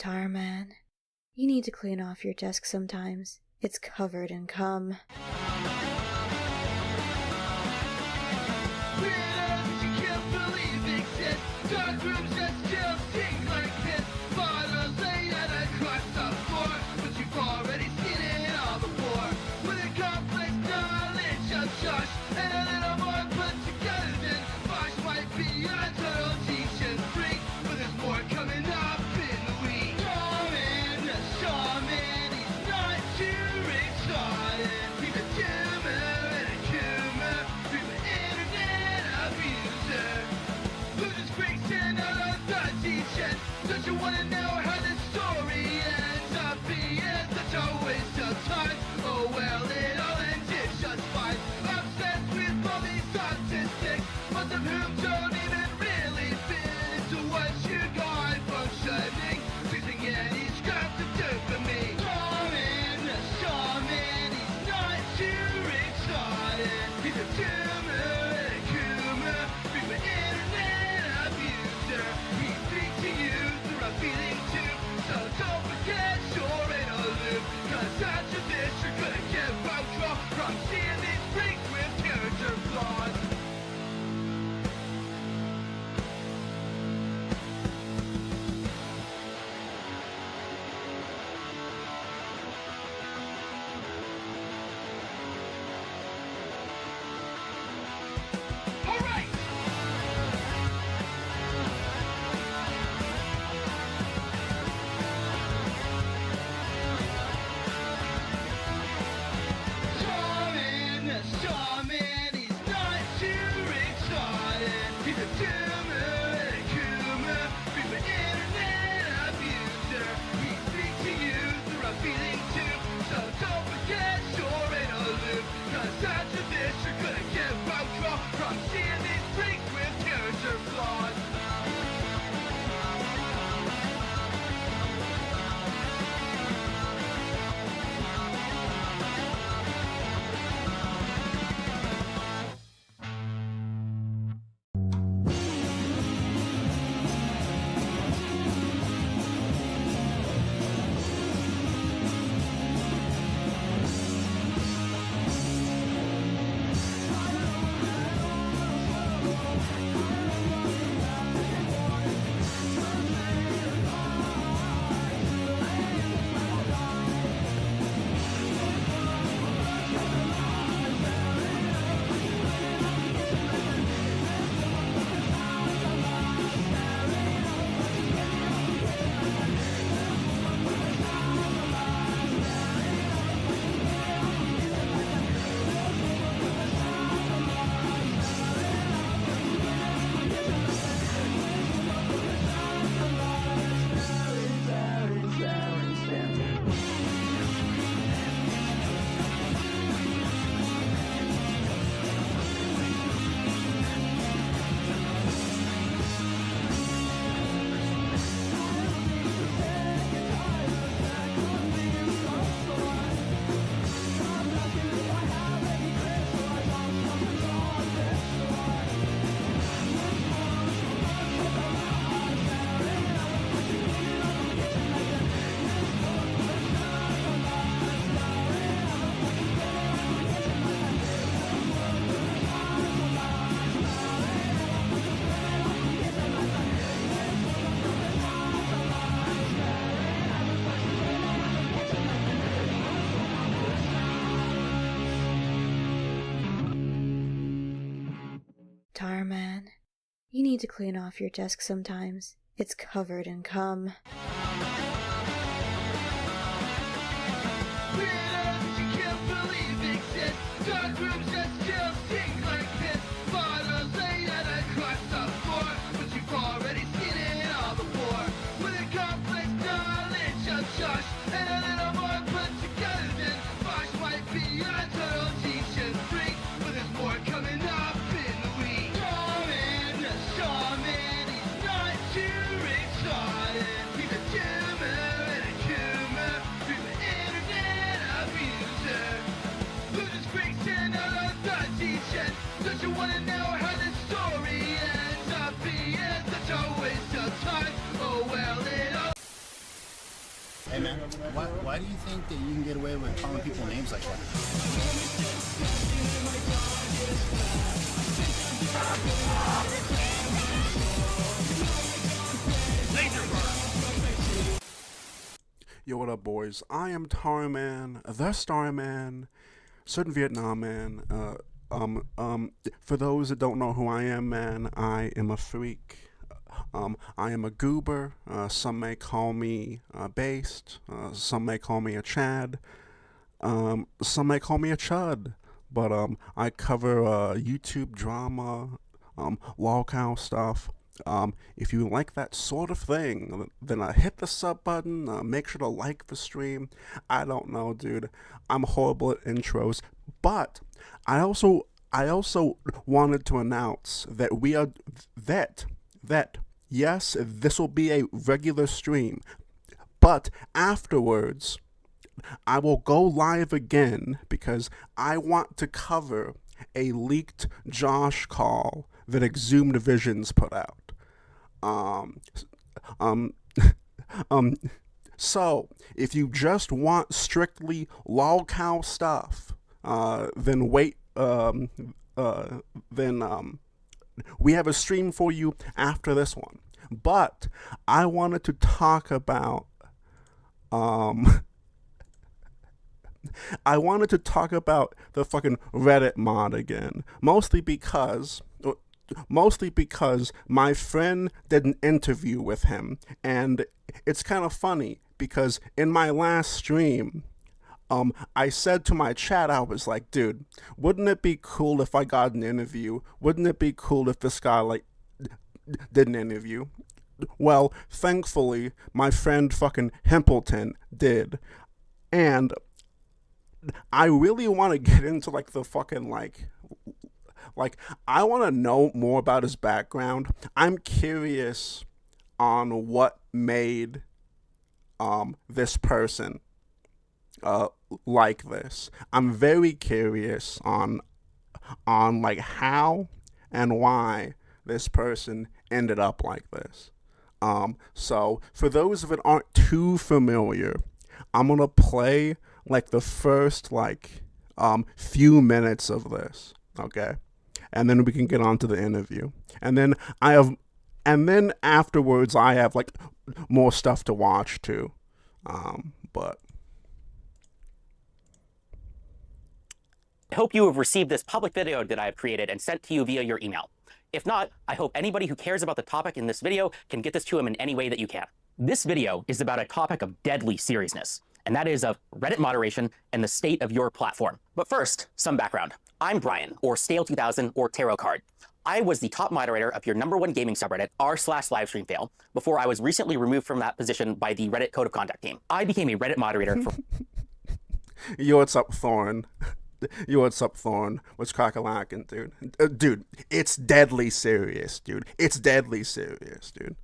Tar man, you need to clean off your desk sometimes. It's covered in cum. Dark rooms that still stink like piss. Bottles laid out across the floor, but you've already seen it all before. With a complex knowledge of Josh and a little more put together than Bosch might be a total teach and freak, but there's more coming up in the week. Shaman, a shaman, he's not too retarded. He's a tumor and a tumor, he's an internet abuser. Loses freaks and other thought teachers. Don't you wanna know how this story ends up being such a waste of time? Oh well, it all ended just fine. Obsessed with all these statistics, most of whom don't even really fit into what you got functioning. Pleasing any scrap to do for me. Shaman, he's not too retarded. He's a tumor and a coomer, he's an internet abuser. He speaks to you through a feeling tube, so don't forget you're in a loop. Cause after this you're gonna get road draw from seeing these freaks with character flaws. Alright! Shaman, he's not too retarded. He's a tumor and a coomer, he's an internet abuser. He speaks to you through a feeling tube, so don't forget you're in a loop. Cause after this you're gonna get road draw from seeing these freaks with character flaws. Tar man, you need to clean off your desk sometimes. It's covered in cum. Weirdos you can't believe exist. Dark rooms that still stink like piss. Bottles laid out across the floor, but you've already seen it all before. With a complex knowledge of Josh and a little more put together than Bosch might be a total teach and freak, but there's more coming up in the week. Shaman, he's not too retarded. He's a tumor and a coomer, he's an internet abuser. Loses freaks and other thought teachers. Don't you wanna know how this story ends up being such a waste of time? Oh well, it all Why do you think that you can get away with calling people names like that? Yo, what up, boys? I am Tarman, the Starman, certain Vietnam man. For those that don't know who I am, man, I am a freak. I am a goober. Some may call me based. Some may call me a Chad. Some may call me a Chud. But I cover YouTube drama, lolcow stuff. If you like that sort of thing, then hit the sub button. Make sure to like the stream. I don't know, dude. I'm horrible at intros, but I also wanted to announce that we are that yes, this will be a regular stream, but afterwards I will go live again because I want to cover a leaked Josh call that Exhumed Visions put out. So if you just want strictly lolcow stuff, then wait. Then we have a stream for you after this one. But I wanted to talk about I wanted to talk about the fucking Reddit mod again, mostly because my friend did an interview with him, and it's kind of funny because in my last stream, I said to my chat, I was like, dude, wouldn't it be cool if I got an interview? Wouldn't it be cool if this guy, like, did an interview? Well, thankfully, my friend fucking Himplton did. And I really want to get into, like, the fucking, like, I want to know more about his background. I'm curious on what made, this person like this. I'm very curious on like how and why this person ended up like this. So for those that aren't too familiar, I'm gonna play like the first like few minutes of this, okay? And then we can get on to the interview. And then afterwards I have like more stuff to watch too. But I hope you have received this public video that I have created and sent to you via your email. If not, I hope anybody who cares about the topic in this video can get this to him in any way that you can. This video is about a topic of deadly seriousness, and that is of Reddit moderation and the state of your platform. But first, some background. I'm Brian, or Stale2000, or Tarot Card. I was the top moderator of your #1 gaming subreddit, r/livestreamfail, before I was recently removed from that position by the Reddit Code of Conduct team. I became a Reddit moderator for... Yo, what's up, Thorn? Yo, what's up, Thorn? What's crack-a-lackin', dude? Dude, it's deadly serious, dude. It's deadly serious, dude.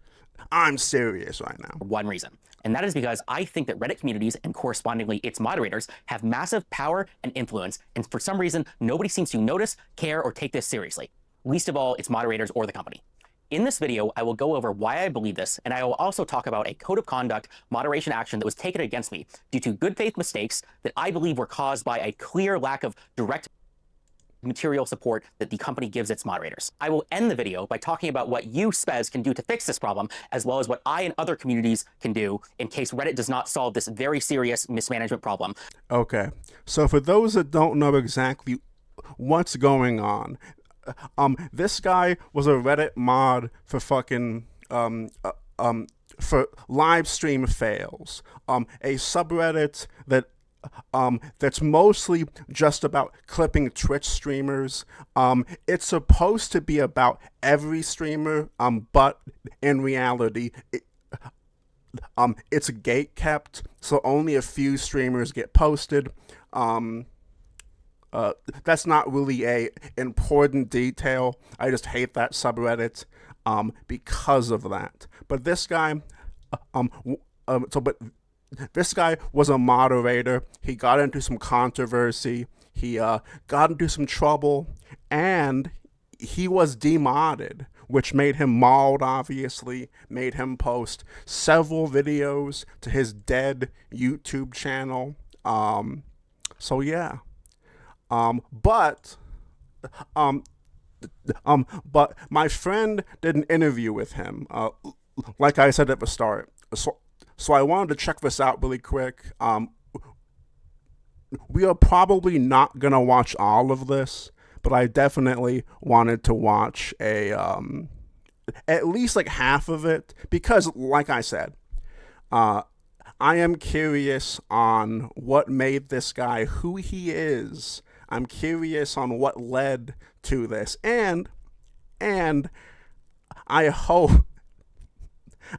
I'm serious right now. One reason, and that is because I think that Reddit communities and correspondingly its moderators have massive power and influence, and for some reason, nobody seems to notice, care, or take this seriously. Least of all, its moderators or the company. In this video, I will go over why I believe this, and I will also talk about a code of conduct moderation action that was taken against me due to good faith mistakes that I believe were caused by a clear lack of direct material support that the company gives its moderators. I will end the video by talking about what you, Spez, can do to fix this problem, as well as what I and other communities can do in case Reddit does not solve this very serious mismanagement problem. Okay, so for those that don't know exactly what's going on, this guy was a Reddit mod for fucking, for live stream fails. A subreddit that, that's mostly just about clipping Twitch streamers. It's supposed to be about every streamer, but in reality, it's gate kept, so only a few streamers get posted. That's not really a important detail. I just hate that subreddit because of that. But this guy, this guy was a moderator. He got into some controversy. He got into some trouble, and he was demodded, which made him mauled, obviously, made him post several videos to his dead YouTube channel. So yeah. But my friend did an interview with him, like I said at the start. So I wanted to check this out really quick. We are probably not gonna watch all of this, but I definitely wanted to watch at least like half of it because, like I said, I am curious on what made this guy who he is. I'm curious on what led to this, and I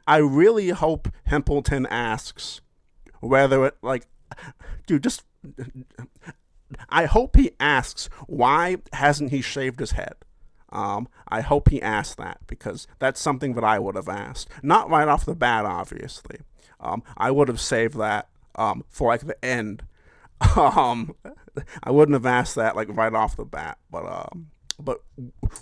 really hope Himplton asks whether it dude, just I hope he asks why hasn't he shaved his head. I hope he asked that because that's something that I would have asked. Not right off the bat, obviously. I would have saved that for like the end. I wouldn't have asked that like right off the bat, but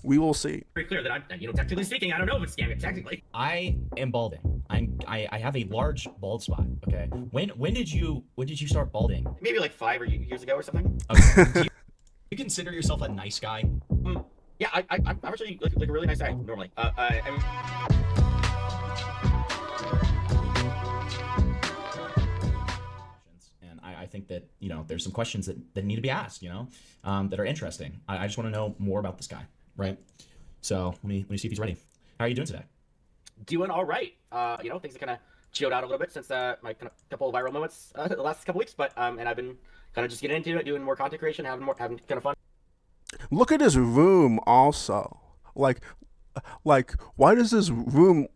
we will see. Very clear that I'm, technically speaking, I don't know if it's scamming. Technically, I am balding. I have a large bald spot. Okay. When did you start balding? Maybe like 5 years ago or something. Okay. Do you consider yourself a nice guy? Yeah, I'm actually like a really nice guy normally. I mean. I think that, there's some questions that need to be asked, that are interesting. I just want to know more about this guy, right? So let me see if he's ready. How are you doing today? Doing all right. Things have kind of chilled out a little bit since my kind of couple of viral moments the last couple weeks, but and I've been kind of just getting into it, doing more content creation, having kind of fun. Look at his room also. Like why does this room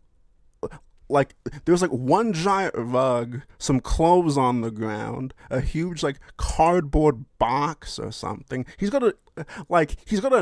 there's like one giant rug, some clothes on the ground, a huge like cardboard box or something. He's got a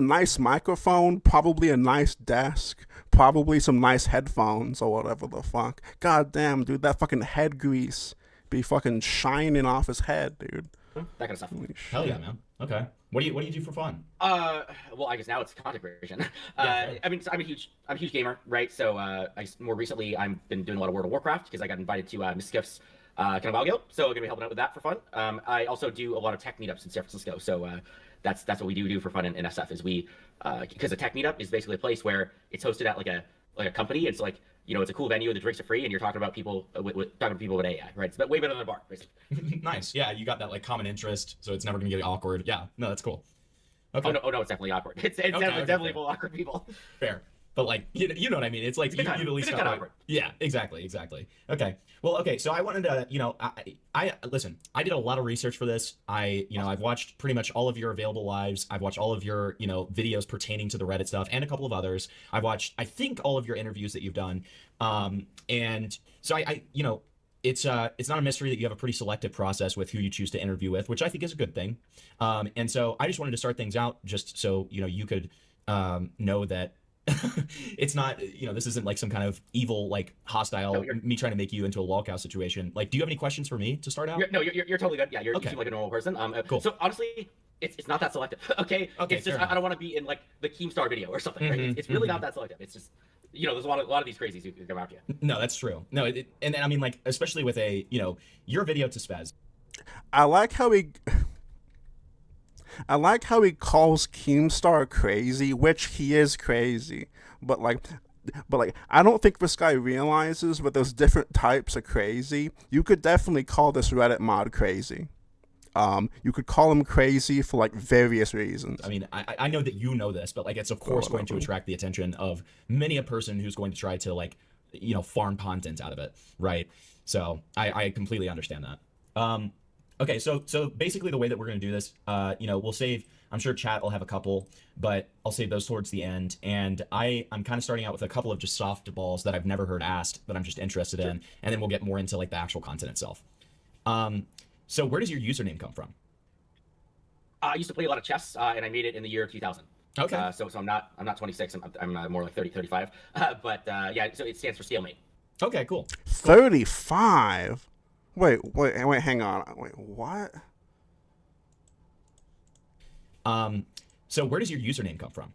nice microphone, probably a nice desk, probably some nice headphones or whatever the fuck. God damn, dude, that fucking head grease be fucking shining off his head, dude. That kind of stuff. Hell yeah, man. Okay. What do you do for fun? Well, I guess now it's content creation. I mean, so I'm a huge gamer, right? So, more recently I've been doing a lot of World of Warcraft because I got invited to Miss Skiff's kind of Guild, so I'm gonna be helping out with that for fun. I also do a lot of tech meetups in San Francisco, so that's what we do for fun in SF. Is we because a tech meetup is basically a place where it's hosted at like a company. It's like, it's a cool venue, the drinks are free, and you're talking about people talking to people with AI, right? It's way better than a bar, basically. Nice. Yeah, you got that like common interest, so it's never gonna get awkward. Yeah, no, that's cool. Okay. Oh no, it's definitely awkward. It's definitely full of awkward people. Fair. But like, you know what I mean? It's like, you at least got awkward. Yeah, exactly. Okay. Well, okay. So I wanted to, I listen, I did a lot of research for this. I've watched pretty much all of your available lives. I've watched all of your, videos pertaining to the Reddit stuff and a couple of others. I've watched, I think, all of your interviews that you've done. And so it's not a mystery that you have a pretty selective process with who you choose to interview with, which I think is a good thing. And so I just wanted to start things out just so, you could know that it's not, this isn't like some kind of evil, like hostile, me trying to make you into a lolcow situation. Like, do you have any questions for me to start out? You're totally good. Yeah, you seem like a normal person. Cool. So honestly, it's not that selective. Okay. It's just, I don't want to be in like the Keemstar video or something, right? It's really not that selective. It's just, there's a lot of these crazies who come after you. No, that's true. No, and I mean, like, especially with your video to Spaz. I like how he calls Keemstar crazy, which he is crazy, but I don't think this guy realizes that there's different types of crazy. You could definitely call this Reddit mod crazy. You could call him crazy for like various reasons. I mean, I know that you know this, but like, it's of course going to attract the attention of many a person who's going to try to like, farm content out of it, right? So I completely understand that. Okay, so basically the way that we're going to do this, we'll save, I'm sure chat will have a couple, but I'll save those towards the end. And I'm kind of starting out with a couple of just softballs that I've never heard asked that I'm just interested in. And then we'll get more into like the actual content itself. So where does your username come from? I used to play a lot of chess, and I made it in the year 2000. Okay. So I'm not 26, I'm more like 30, 35. But yeah, so it stands for stalemate. Okay, cool. 35? Wait, hang on. Wait, what? So where does your username come from?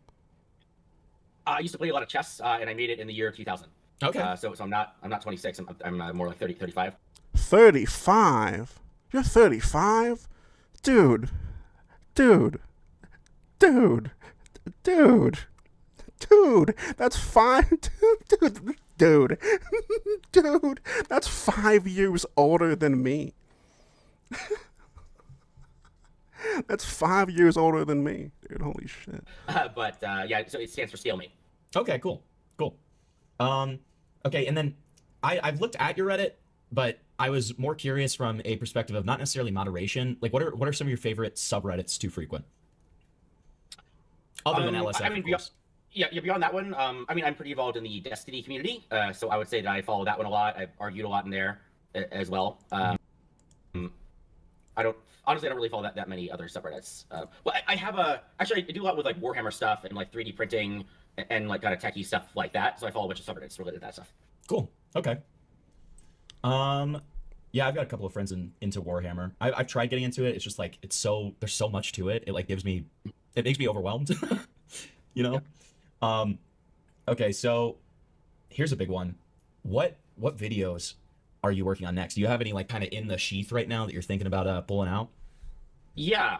I used to play a lot of chess, and I made it in the year 2000. Okay. So I'm not 26. I'm more like 30, 35. 35? You're 35? Dude. Dude. Dude. Dude. Dude. That's 5. Dude. Dude. Dude. That's 5 years older than me. That's 5 years older than me. Dude, holy shit. But yeah, so it stands for stalemate. Okay, cool. Cool. Okay, and then I've looked at your Reddit, but I was more curious from a perspective of not necessarily moderation. Like, what are some of your favorite subreddits to frequent? Other than LSF, I mean, of course. yeah, beyond that one, I mean, I'm pretty involved in the Destiny community, so I would say that I follow that one a lot. I've argued a lot in there as well. I don't really follow that many other subreddits. Well, I have actually I do a lot with like Warhammer stuff and like 3D printing and like kind of techie stuff like that. So I follow a bunch of subreddits related to that stuff. Cool. Okay. Yeah, I've got a couple of friends into Warhammer. I've tried getting into it. It's just like there's so much to it. It like makes me overwhelmed. You know? Yeah. Okay, so here's a big one. What videos are you working on next? Do you have any like kind of in the sheath right now that you're thinking about pulling out? Yeah.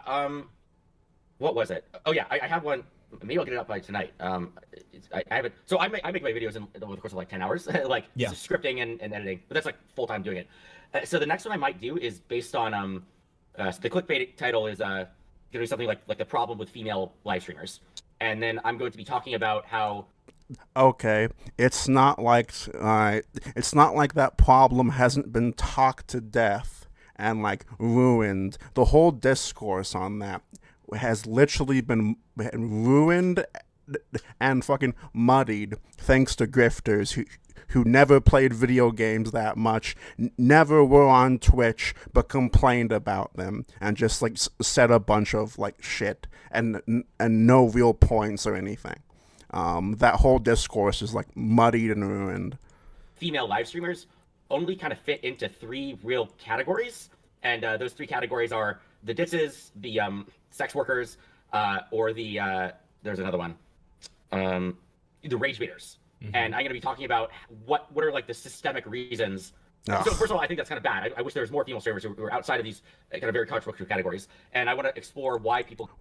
What was it? Oh yeah, I have one. Maybe I'll get it up by tonight. I haven't. So I make my videos over the course of like 10 hours, like Yeah. scripting and editing. But that's like full time doing it. So the next one I might do is based on so the clickbait title is gonna be something like the problem with female live streamers, and then I'm going to be talking about how Okay, it's not like that problem hasn't been talked to death and like ruined. The whole discourse on that has literally been ruined and fucking muddied thanks to grifters who never played video games that much, never were on Twitch, but complained about them and just like said a bunch of like shit and no real points or anything. That whole discourse is like muddied and ruined. female live streamers only kind of fit into 3 real categories, and those 3 categories are the ditzes, the sex workers, or the there's another one, the rage baiters. Mm-hmm. And I'm going to be talking about what are like the systemic reasons. Ugh. So first of all, I think that's kind of bad. I wish there was more female streamers who were outside of these kind of very controversial categories, and I want to explore why people.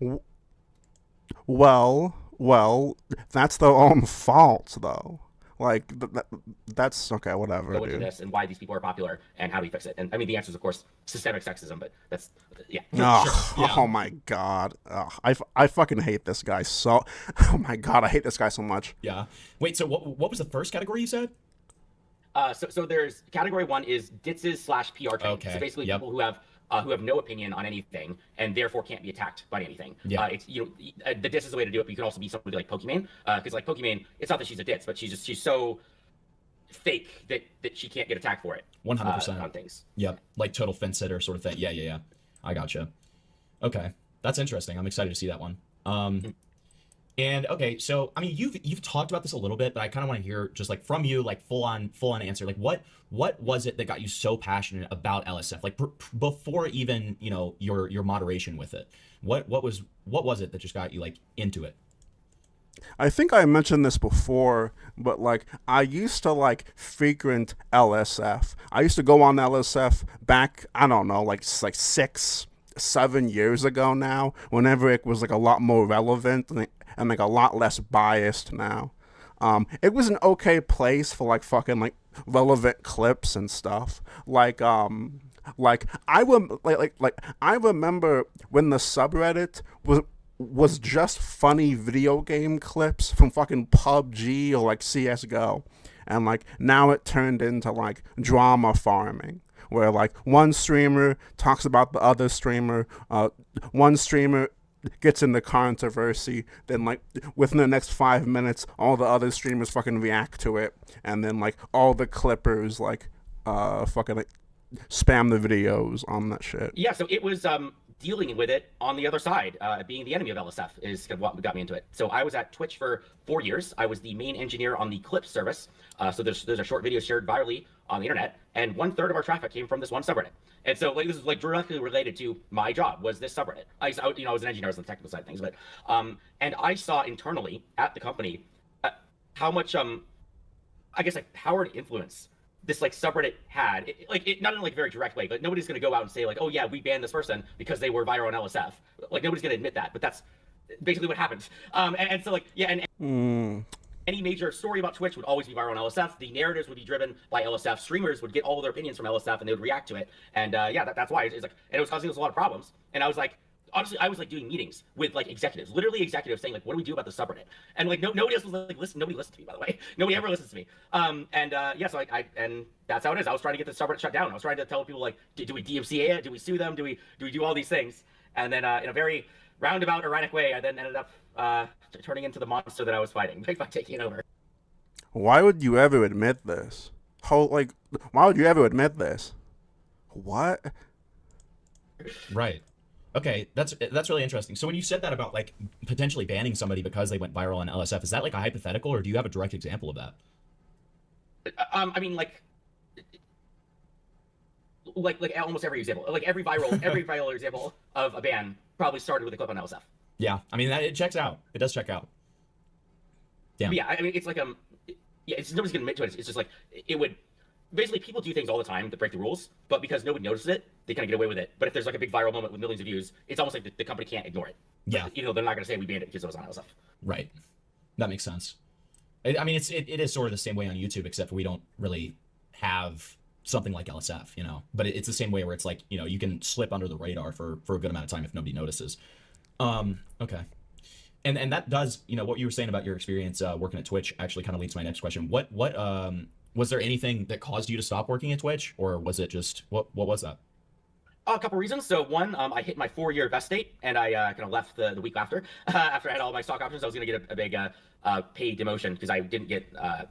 Well, that's their own fault, though. Like, that's okay, whatever, Go into dude. this and why these people are popular and how do we fix it. And I mean, the answer is, of course, systemic sexism, but that's, yeah. Ugh, Yeah. Oh my god. Ugh, I fucking hate this guy so. Oh my god, I hate this guy so much. Yeah. Wait, so what was the first category you said? So there's category 1 is ditzes / PR training. Okay, So basically yep. people who have no opinion on anything and therefore can't be attacked by anything. Yeah. It's the ditz is the way to do it, but you can also be somebody like Pokimane, because like Pokimane, it's not that she's a ditz, but she's so fake that she can't get attacked for it. 100%. On things. Yep, like total fence sitter sort of thing. Yeah. I gotcha. Okay, that's interesting. I'm excited to see that one. And okay, so I mean, you've talked about this a little bit, but I kind of want to hear just like from you, like full on answer. Like, what was it that got you so passionate about LSF? Like before even your moderation with it. What was it that just got you like into it? I think I mentioned this before, but like I used to like frequent LSF. I used to go on LSF back, I don't know, like 6-7 years ago now, whenever it was like a lot more relevant and like a lot less biased now. It was an okay place for like fucking like relevant clips and stuff. Like I remember when the subreddit was just funny video game clips from fucking PUBG or like CS:GO, and like now it turned into like drama farming, where like one streamer talks about the other streamer, one streamer gets into controversy, then like within the next 5 minutes all the other streamers fucking react to it, and then like all the clippers like fucking like spam the videos on that shit. Yeah, so it was dealing with it on the other side, being the enemy of LSF is kind of what got me into it. So I was at Twitch for 4 years. I was the main engineer on the Clips service. So there's a short video shared virally on the internet, and 1/3 of our traffic came from this one subreddit. And so like this is like directly related to my job was this subreddit. I was an engineer, I was on the technical side of things, but and I saw internally at the company how much I guess like power and influence this like subreddit had. It not in like a very direct way, but nobody's gonna go out and say like, oh yeah, we banned this person because they were viral on LSF. Like nobody's gonna admit that, but that's basically what happened. And so like yeah, and any major story about Twitch would always be viral on LSF. The narratives would be driven by LSF. Streamers would get all of their opinions from LSF and they would react to it. And yeah, that's why it's like, and it was causing us a lot of problems. And I was like, honestly, I was like doing meetings with like executives, literally executives saying like, what do we do about the subreddit? And like nobody else was like, listen, nobody listens to me, by the way. Nobody ever listens to me. Yeah, so and that's how it is. I was trying to get the subreddit shut down. I was trying to tell people like, do we DMCA it? Do we sue them? Do we do all these things? And then in a very roundabout, erratic way, I then ended up turning into the monster that I was fighting by taking it over. Why would you ever admit this? Why would you ever admit this? What? Right. Okay, that's really interesting. So when you said that about like potentially banning somebody because they went viral on LSF, is that like a hypothetical, or do you have a direct example of that? I mean, like almost every example, like every viral example of a ban probably started with a clip on LSF. Yeah, I mean it checks out. It does check out. Yeah. But yeah, I mean it's like yeah, it's nobody's gonna admit to it. It's just like it would. Basically, people do things all the time that break the rules, but because nobody notices it, they kind of get away with it. But if there's like a big viral moment with millions of views, it's almost like the company can't ignore it. Yeah. You know, they're not going to say we banned it because it was on LSF. Right. That makes sense. I mean, it is sort of the same way on YouTube, except for we don't really have something like LSF, you know. But it's the same way where it's like, you know, you can slip under the radar for a good amount of time if nobody notices. Okay. And that does, you know, what you were saying about your experience working at Twitch actually kind of leads to my next question. What was there anything that caused you to stop working at Twitch, or was it just what was that? A couple reasons. So one, I hit my 4-year vest date, and I kind of left the week after. After I had all my stock options, I was going to get a big paid demotion because I didn't get kind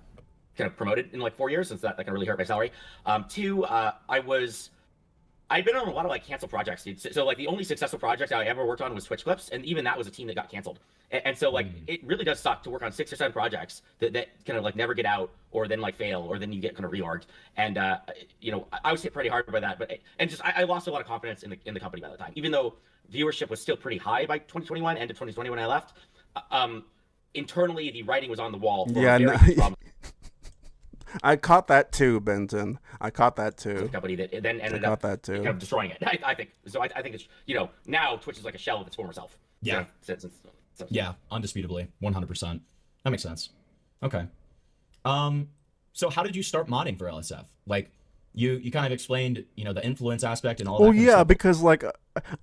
of promoted in like 4 years, since that kind of really hurt my salary. Two, I'd been on a lot of like canceled projects, dude. So like the only successful project I ever worked on was Twitch Clips, and even that was a team that got canceled. And so like it really does suck to work on 6 or 7 projects that kind of like never get out, or then like fail, or then you get kind of reorged. And you know, I was hit pretty hard by that. But I lost a lot of confidence in the company by the time, even though viewership was still pretty high by 2021, end of 2020 when I left. Internally, the writing was on the wall. I caught that too, Benton. I caught that too. The company that then ended up kind of destroying it. I think so. I think it's, you know, now Twitch is like a shell of its former self. Yeah. Yeah, undisputably, 100%. That makes sense. Okay. So how did you start modding for LSF? Like, you kind of explained, you know, the influence aspect and all that. Well, yeah, because like,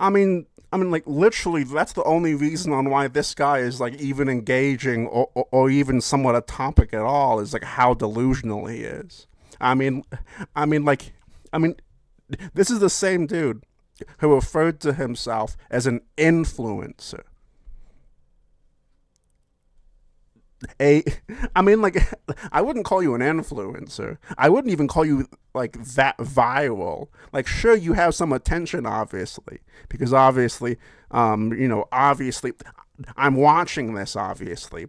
I mean, like literally, that's the only reason on why this guy is like even engaging or even somewhat a topic at all is like how delusional he is. I mean, this is the same dude who referred to himself as an influencer. I wouldn't call you an influencer. I wouldn't even call you like that viral. Like, sure, you have some attention, obviously, because obviously, obviously, I'm watching this. Obviously,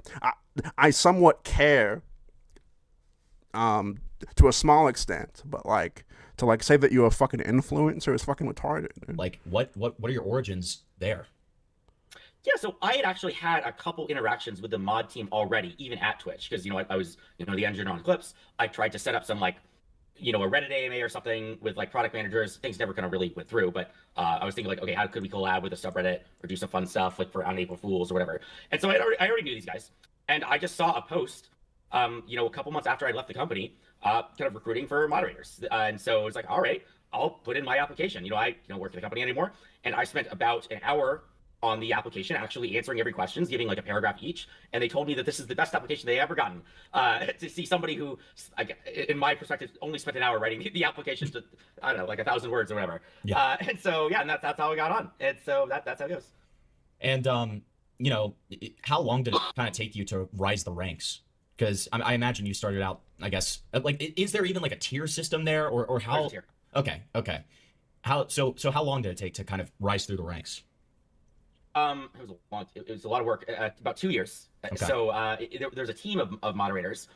I somewhat care, to a small extent, but like to like say that you're a fucking influencer is fucking retarded, dude. Like, what are your origins there? Yeah, so I had actually had a couple interactions with the mod team already, even at Twitch, because, you know, I was, you know, the engineer on Clips. I tried to set up some, like, you know, a Reddit AMA or something with, like, product managers. Things never kind of really went through, but I was thinking, like, okay, how could we collab with a subreddit or do some fun stuff, like, for on April Fools or whatever. And so I already knew these guys. And I just saw a post, you know, a couple months after I left the company, kind of recruiting for moderators. And so it was like, all right, I'll put in my application. You know, I don't work for the company anymore. And I spent about an hour on the application, actually answering every question, giving like a paragraph each, and they told me that this is the best application they ever gotten. To see somebody who, in my perspective, only spent an hour writing the application to, I don't know, like 1,000 words or whatever. Yeah. And so yeah, and that's how we got on. And so that's how it goes. And you know, how long did it kind of take you to rise the ranks? Because I imagine you started out, I guess, like, is there even like a tier system there, or how? Okay. How long did it take to kind of rise through the ranks? It was a lot of work, about 2 years. Okay. So there's a team of moderators,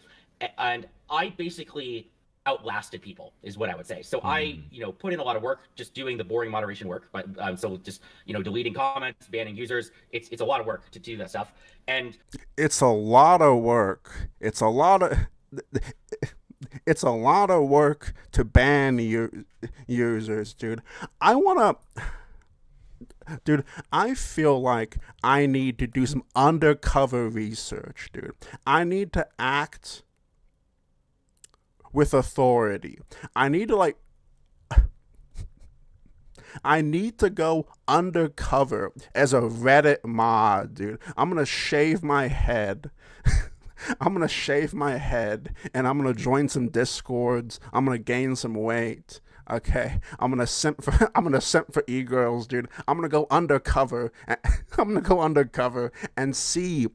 and I basically outlasted people is what I would say. So I, put in a lot of work just doing the boring moderation work, but so just, deleting comments, banning users. It's a lot of work to do that stuff. And It's a lot of work. It's a lot of work to ban users, dude. Dude, I feel like I need to do some undercover research, dude. I need to act with authority. I need to go undercover as a Reddit mod, dude. I'm gonna shave my head. I'm gonna shave my head and I'm gonna join some discords. I'm gonna gain some weight. Okay, I'm gonna simp for e-girls, dude. I'm gonna go undercover. And see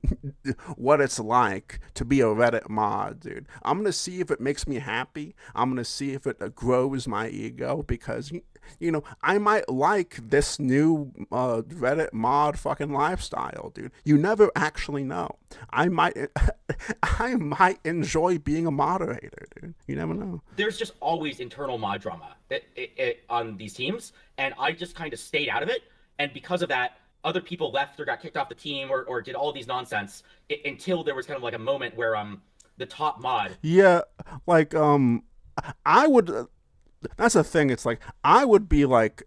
what it's like to be a Reddit mod, dude. I'm gonna see if it makes me happy. I'm gonna see if it grows my ego, because I might like this new Reddit mod fucking lifestyle, dude. You never actually know. I might enjoy being a moderator, dude. You never know. There's just always internal mod drama on these teams, and I just kind of stayed out of it. And because of that, other people left or got kicked off the team or did all these nonsense until there was kind of like a moment where the top mod. Yeah, like I would. That's the thing. It's like I would be like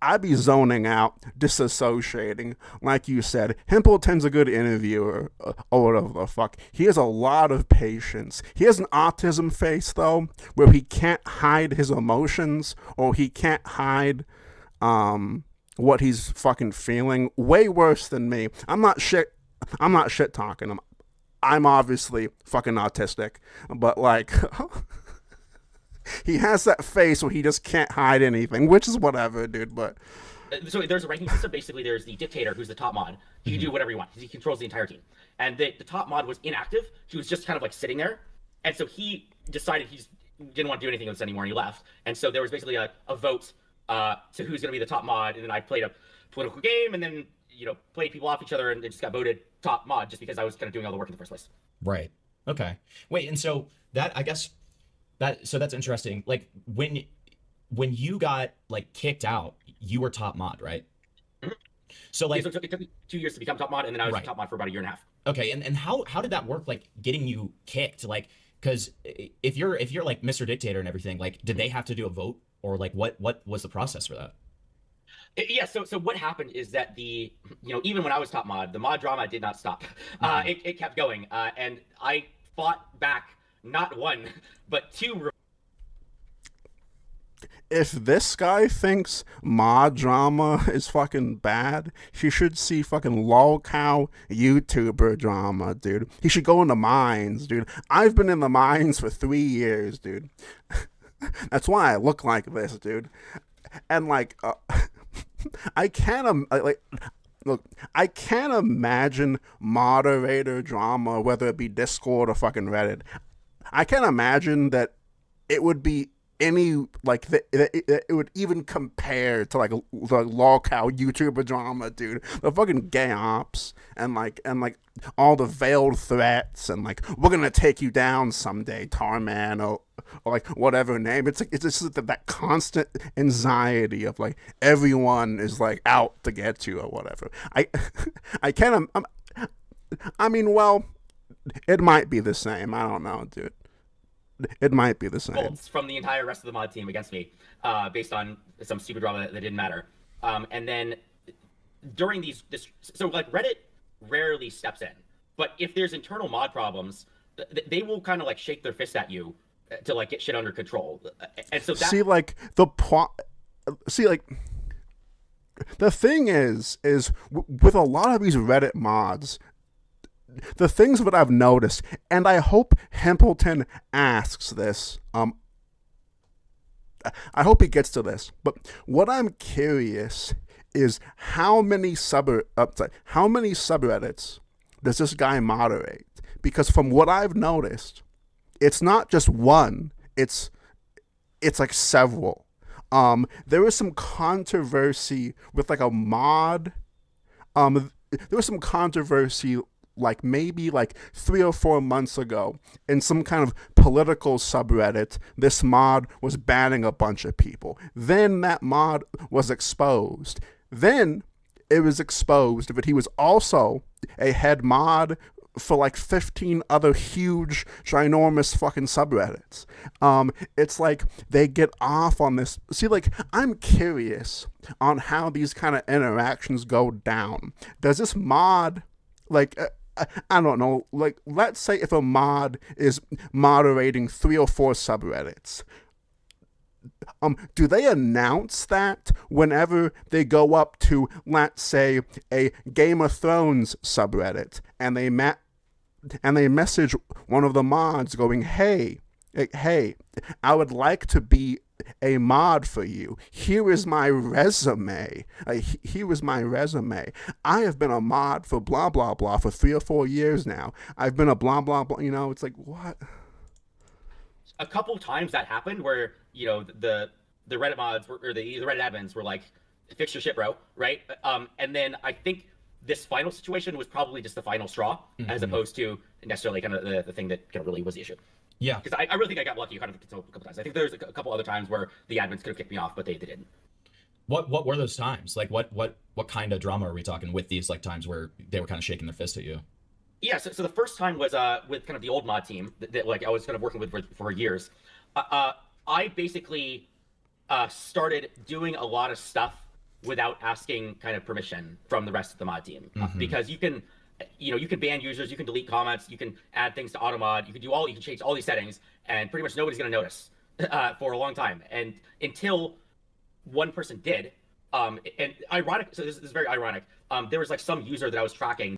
I'd be zoning out, disassociating. Like you said, Himplton's a good interviewer, or whatever the fuck. He has a lot of patience. He has an autism face, though, where he can't hide his emotions, or he can't hide what he's fucking feeling. Way worse than me. I'm not shit talking him. I'm obviously fucking autistic, but like. He has that face where he just can't hide anything, which is whatever, dude, but... So there's a ranking system. Basically, there's the dictator, who's the top mod. He can do whatever he wants. He controls the entire team. And the top mod was inactive. He was just kind of like sitting there. And so he decided he didn't want to do anything with this anymore, and he left. And so there was basically a vote to who's going to be the top mod. And then I played a political game, and then, played people off each other, and it just got voted top mod just because I was kind of doing all the work in the first place. Right. Okay. Wait, and so that, I guess... So that's interesting. Like when you got like kicked out, you were top mod, right? Mm-hmm. So like it took me 2 years to become top mod, and then I was top mod for about a year and a half. Okay, and how did that work? Like getting you kicked, like because if you're like Mr. Dictator and everything, like did they have to do a vote, or like what was the process for that? Yeah, so what happened is that even when I was top mod, the mod drama did not stop. It kept going, and I fought back. Not one, but two. If this guy thinks mod drama is fucking bad, he should see fucking lolcow YouTuber drama, dude. He should go into mines, dude. I've been in the mines for 3 years, dude. That's why I look like this, dude. And like, I can't look, I can't imagine moderator drama, whether it be Discord or fucking Reddit. I can't imagine that it would be any, like, it would even compare to, like, the lolcow YouTuber drama, dude. The fucking gay ops and all the veiled threats and, like, we're gonna take you down someday, Tarman, or like, whatever name. It's just that constant anxiety of, like, everyone is, like, out to get you or whatever. I can't, I mean, well, it might be the same. I don't know, dude. It might be the same. From the entire rest of the mod team against me, based on some stupid drama that didn't matter. And then during so like Reddit rarely steps in, but if there's internal mod problems, they will kind of like shake their fist at you to like get shit under control. And so the thing is with a lot of these Reddit mods, the things that I've noticed, and I hope Himplton asks this, I hope he gets to this, but what I'm curious is how many subreddits does this guy moderate? Because from what I've noticed, it's not just one, it's like several. There was some controversy with like a mod, there was some controversy like maybe like 3 or 4 months ago in some kind of political subreddit. This mod was banning a bunch of people. Then that mod was exposed. Then it was exposed that he was also a head mod for like 15 other huge, ginormous fucking subreddits. It's like they get off on this. See, like, I'm curious on how these kind of interactions go down. Does this mod, like, I don't know, like, let's say if a mod is moderating 3 or 4 subreddits, do they announce that whenever they go up to, let's say, a Game of Thrones subreddit, and they message one of the mods going, hey, I would like to be a mod for you. Here is my resume. Here is my resume. I have been a mod for blah, blah, blah for 3 or 4 years now. I've been a blah, blah, blah. You know, it's like, what? A couple times that happened where, you know, the Reddit mods or the Reddit admins were like, fix your shit, bro, right? And then I think this final situation was probably just the final straw, as opposed to necessarily kind of the thing that kind of really was the issue. Yeah. Because I really think I got lucky kind of a couple times. I think there's a couple other times where the admins could have kicked me off, but they didn't. What were those times? Like, what kind of drama are we talking with these, like, times where they were kind of shaking their fist at you? Yeah, so the first time was with kind of the old mod team that like I was kind of working with for years. I basically started doing a lot of stuff without asking kind of permission from the rest of the mod team, because you can ban users, you can delete comments, you can add things to automod, you can change all these settings, and pretty much nobody's going to notice for a long time. And until one person did, and ironic, so this is very ironic. There was like some user that I was tracking.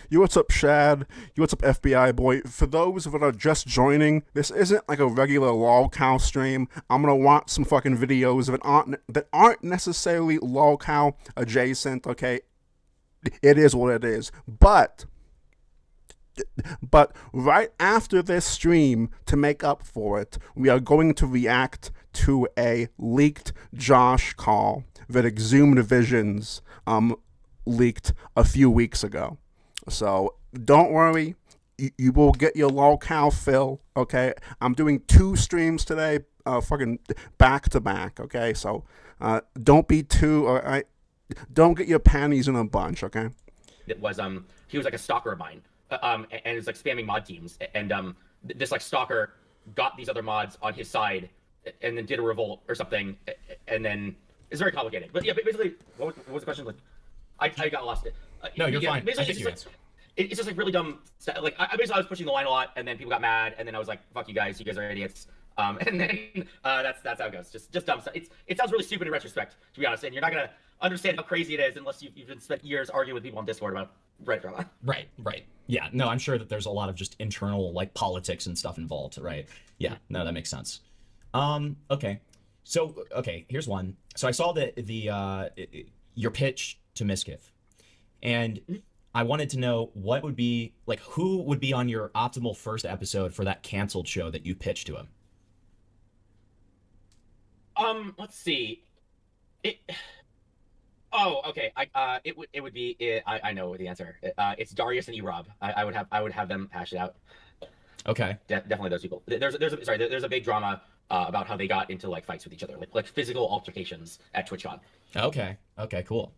Yo, what's up, Shad? Yo, what's up, FBI boy? For those that are just joining, this isn't like a regular lolcow stream. I'm gonna watch some fucking videos that aren't necessarily lolcow adjacent, okay? It is what it is. But right after this stream, to make up for it, we are going to react to a leaked Josh call that Exhumed Visions leaked a few weeks ago. So don't worry, you will get your lolcow fill, okay? I'm doing 2 streams today, fucking back to back, okay? So don't be don't get your panties in a bunch, okay? It was he was like a stalker of mine, and it's like spamming mod teams, and this like stalker got these other mods on his side, and then did a revolt or something, and then it's very complicated. But yeah, basically, what was the question? Like, I got lost. No, you're fine. Basically, I think you answered. It's just like really dumb stuff. Like I was pushing the line a lot, and then people got mad, and then I was like, "Fuck you guys are idiots." And then that's how it goes. Just dumb stuff. It sounds really stupid in retrospect, to be honest, and you're not gonna understand how crazy it is unless you've been spent years arguing with people on Discord about Reddit drama. Right. Yeah, no, I'm sure that there's a lot of just internal, like, politics and stuff involved, right? Yeah, no, that makes sense. Okay. So, here's one. So I saw your pitch to Miskiff, and I wanted to know what would be, like, who would be on your optimal first episode for that canceled show that you pitched to him? Let's see. Oh, okay. It would be. I know the answer. It's Darius and Erob. I would have them hash it out. Okay. Definitely those people. There's a big drama about how they got into like fights with each other, like physical altercations at TwitchCon. Okay, cool.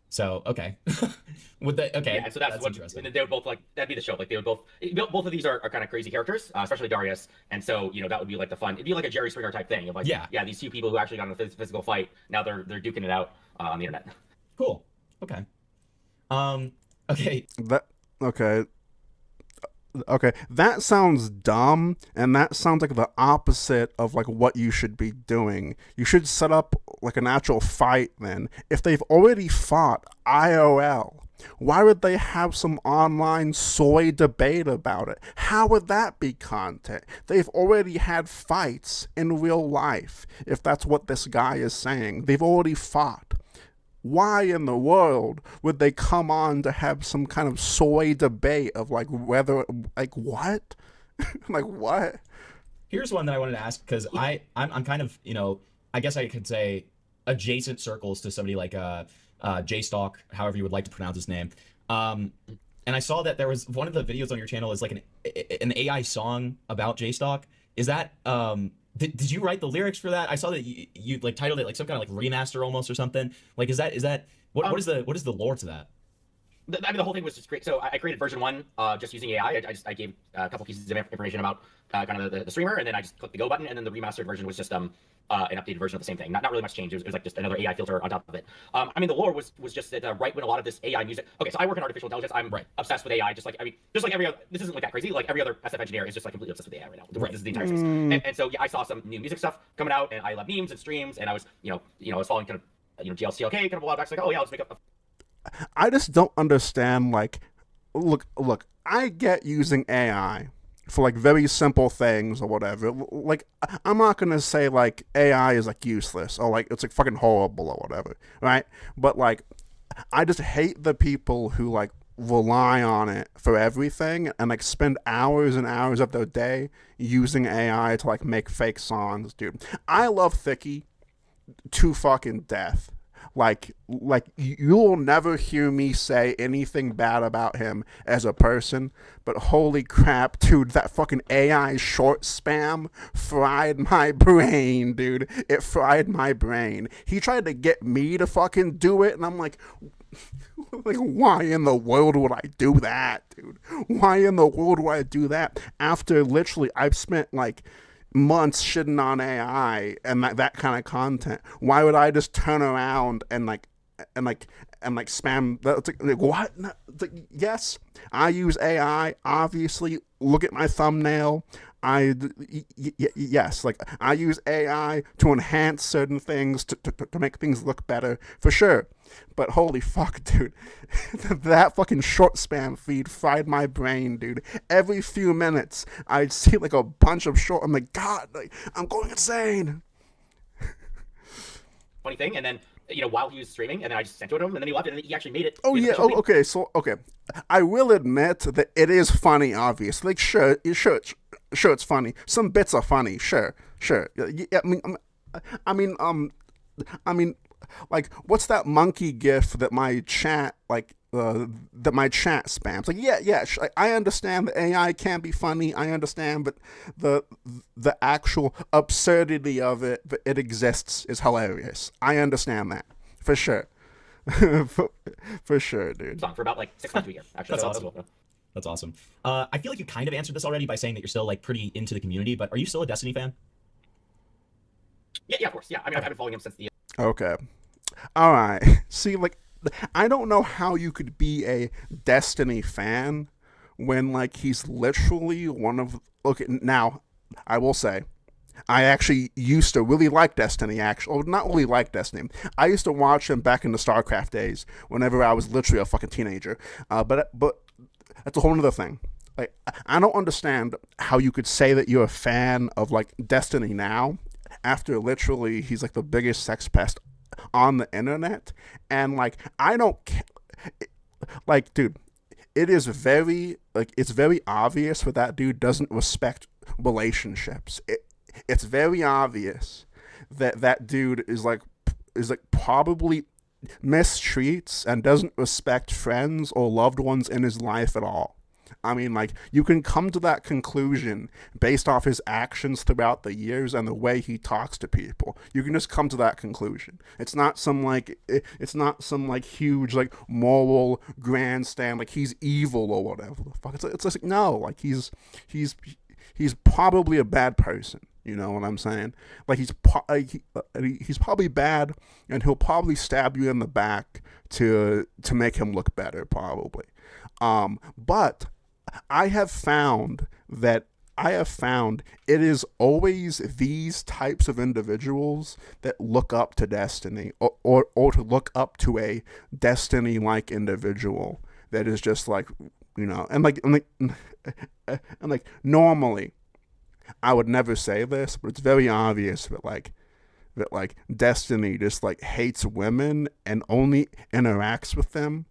So, okay. Yeah, so that's what, interesting. and then they would both, like, that'd be the show. Like, they would both of these are kind of crazy characters, especially Darius. And so, that would be like the fun. It'd be like a Jerry Springer type thing of like, yeah, these 2 people who actually got in a physical fight, now they're duking it out on the internet. Cool. Okay. Okay. Okay, that sounds dumb, and that sounds like the opposite of like what you should be doing. You should set up like an actual fight then. If they've already fought IRL, why would they have some online soy debate about it? How would that be content? They've already had fights in real life, if that's what this guy is saying. They've already fought. Why in the world would they come on to have some kind of soy debate of like whether, like what? Like what? Here's one that I wanted to ask, because I'm kind of, I guess I could say adjacent circles to somebody like J-Stalk, however you would like to pronounce his name. and I saw that there was one of the videos on your channel is like an AI song about JStalk. Is that did you write the lyrics for that? I saw that you like titled it like some kind of like remaster almost or something. Like is that what is the lore to that? I mean, the whole thing was just great. So I created version 1 just using AI. I gave a couple pieces of information about kind of the streamer, and then I just clicked the go button, and then the remastered version was just an updated version of the same thing. Not really much change. It was like just another AI filter on top of it. I mean, the lore was just that right when a lot of this AI music. Okay, so I work in artificial intelligence. I'm obsessed with AI. Just like every other. This isn't like that crazy. Like every other SF engineer is just like completely obsessed with AI right now. This is the entire space. And so yeah, I saw some new music stuff coming out, and I love memes and streams, and I was I was following kind of GLCLK kind of a while back. So like, oh yeah, let's make a I just don't understand, like, look, I get using AI for, like, very simple things or whatever. Like, I'm not gonna say, like, AI is, like, useless or, like, it's, like, fucking horrible or whatever, right? But, like, I just hate the people who, like, rely on it for everything and, like, spend hours and hours of their day using AI to, like, make fake songs, dude. I love Thicky to fucking death. Like you'll never hear me say anything bad about him as a person, but holy crap, dude, that fucking AI short spam fried my brain, dude. It fried my brain. He tried to get me to fucking do it, and I'm like, why in the world would I do that, dude? Why in the world would I do that? After literally, I've spent like months shitting on AI and that kind of content. Why would I just turn around and spam? It's like what? No, it's like, yes, I use AI. Obviously, look at my thumbnail. Yes, like I use AI to enhance certain things to make things look better for sure. But holy fuck, dude, that fucking short spam feed fried my brain, dude. Every few minutes, I'd see like a bunch of short. I'm like, God, like, I'm going insane. funny thing, and then while he was streaming, and then I just sent it to him, and then he loved it, and he actually made it. Oh yeah. Oh, okay. So okay, I will admit that it is funny. Obviously, like sure, it's funny. Some bits are funny. Sure. Yeah, I mean, like, what's that monkey gif that my chat spams? Like, yeah, I understand that AI can be funny. I understand, but the actual absurdity of it, that it exists, is hilarious. I understand that for sure. for sure, dude. For about like 6 months to a year, actually. That's awesome. That's awesome. I feel like you kind of answered this already by saying that you're still like pretty into the community, but are you still a Destiny fan? Yeah, of course. Yeah, I mean, I've been following him since the. Okay. All right. See, like, I don't know how you could be a Destiny fan when, like, he's literally one of. Okay, now, I will say, I actually used to really like Destiny, not really like Destiny. I used to watch him back in the StarCraft days whenever I was literally a fucking teenager. But that's a whole other thing. Like, I don't understand how you could say that you're a fan of, like, Destiny now after literally he's, like, the biggest sex pest on the internet. And, like, I don't like, dude, it is very, like, it's very obvious that that dude doesn't respect relationships. It's very obvious that that dude is like probably mistreats and doesn't respect friends or loved ones in his life at all. I mean, like, you can come to that conclusion based off his actions throughout the years and the way he talks to people. You can just come to that conclusion. It's not some huge, like, moral grandstand, like he's evil or whatever the fuck. It's like, no, like, he's probably a bad person. You know what I'm saying? Like, he's probably bad, and he'll probably stab you in the back to make him look better, probably. But I have found it is always these types of individuals that look up to Destiny, or to look up to a Destiny-like individual that is just like, and normally, I would never say this, but it's very obvious that Destiny just, like, hates women and only interacts with them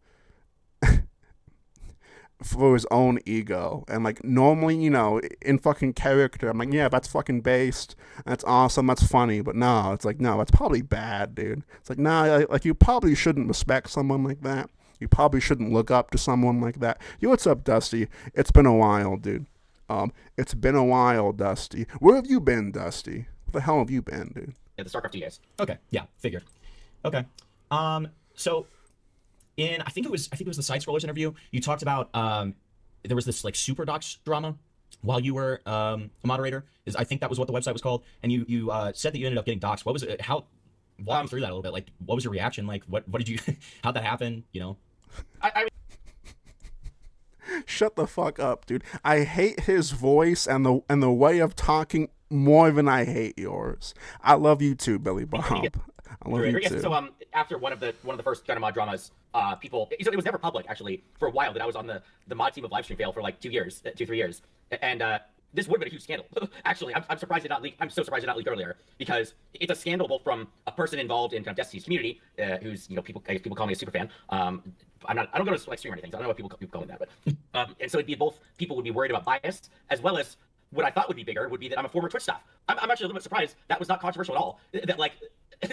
for his own ego. And, like, normally, in fucking character, I'm like, yeah, that's fucking based, that's awesome, that's funny. But no, it's like, no, that's probably bad, dude. It's like, nah, like, you probably shouldn't respect someone like that. You probably shouldn't look up to someone like that. Yo, what's up, Dusty? It's been a while, dude. It's been a while, Dusty. Where have you been, Dusty? Where the hell have you been, dude? Yeah, the StarCraft 2 days. Okay, yeah, figured. Okay. So I think it was the Side Scrollers interview. You talked about there was this like super docs drama while you were a moderator. I think that was what the website was called. And you said that you ended up getting doxxed. What was it? How? Walk me through that a little bit. Like, what was your reaction? Like, what did you? How'd that happen? You know. Shut the fuck up, dude. I hate his voice and the way of talking more than I hate yours. I love you too, Billy Bob. I love you too. So after one of the first kind of mod dramas, people it was never public actually for a while that I was on the mod team of Livestream Fail for like 3 years, and this would have been a huge scandal. Actually, I'm surprised it not leaked. I'm so surprised it not leaked earlier because it's a scandal both from a person involved in kind of Destiny's community, who's people call me a super fan. I don't go to like stream or anything, so I don't know what people call me that, but and so it'd be both people would be worried about bias as well as what I thought would be bigger would be that I'm a former Twitch staff. I'm actually a little bit surprised that was not controversial at all. That like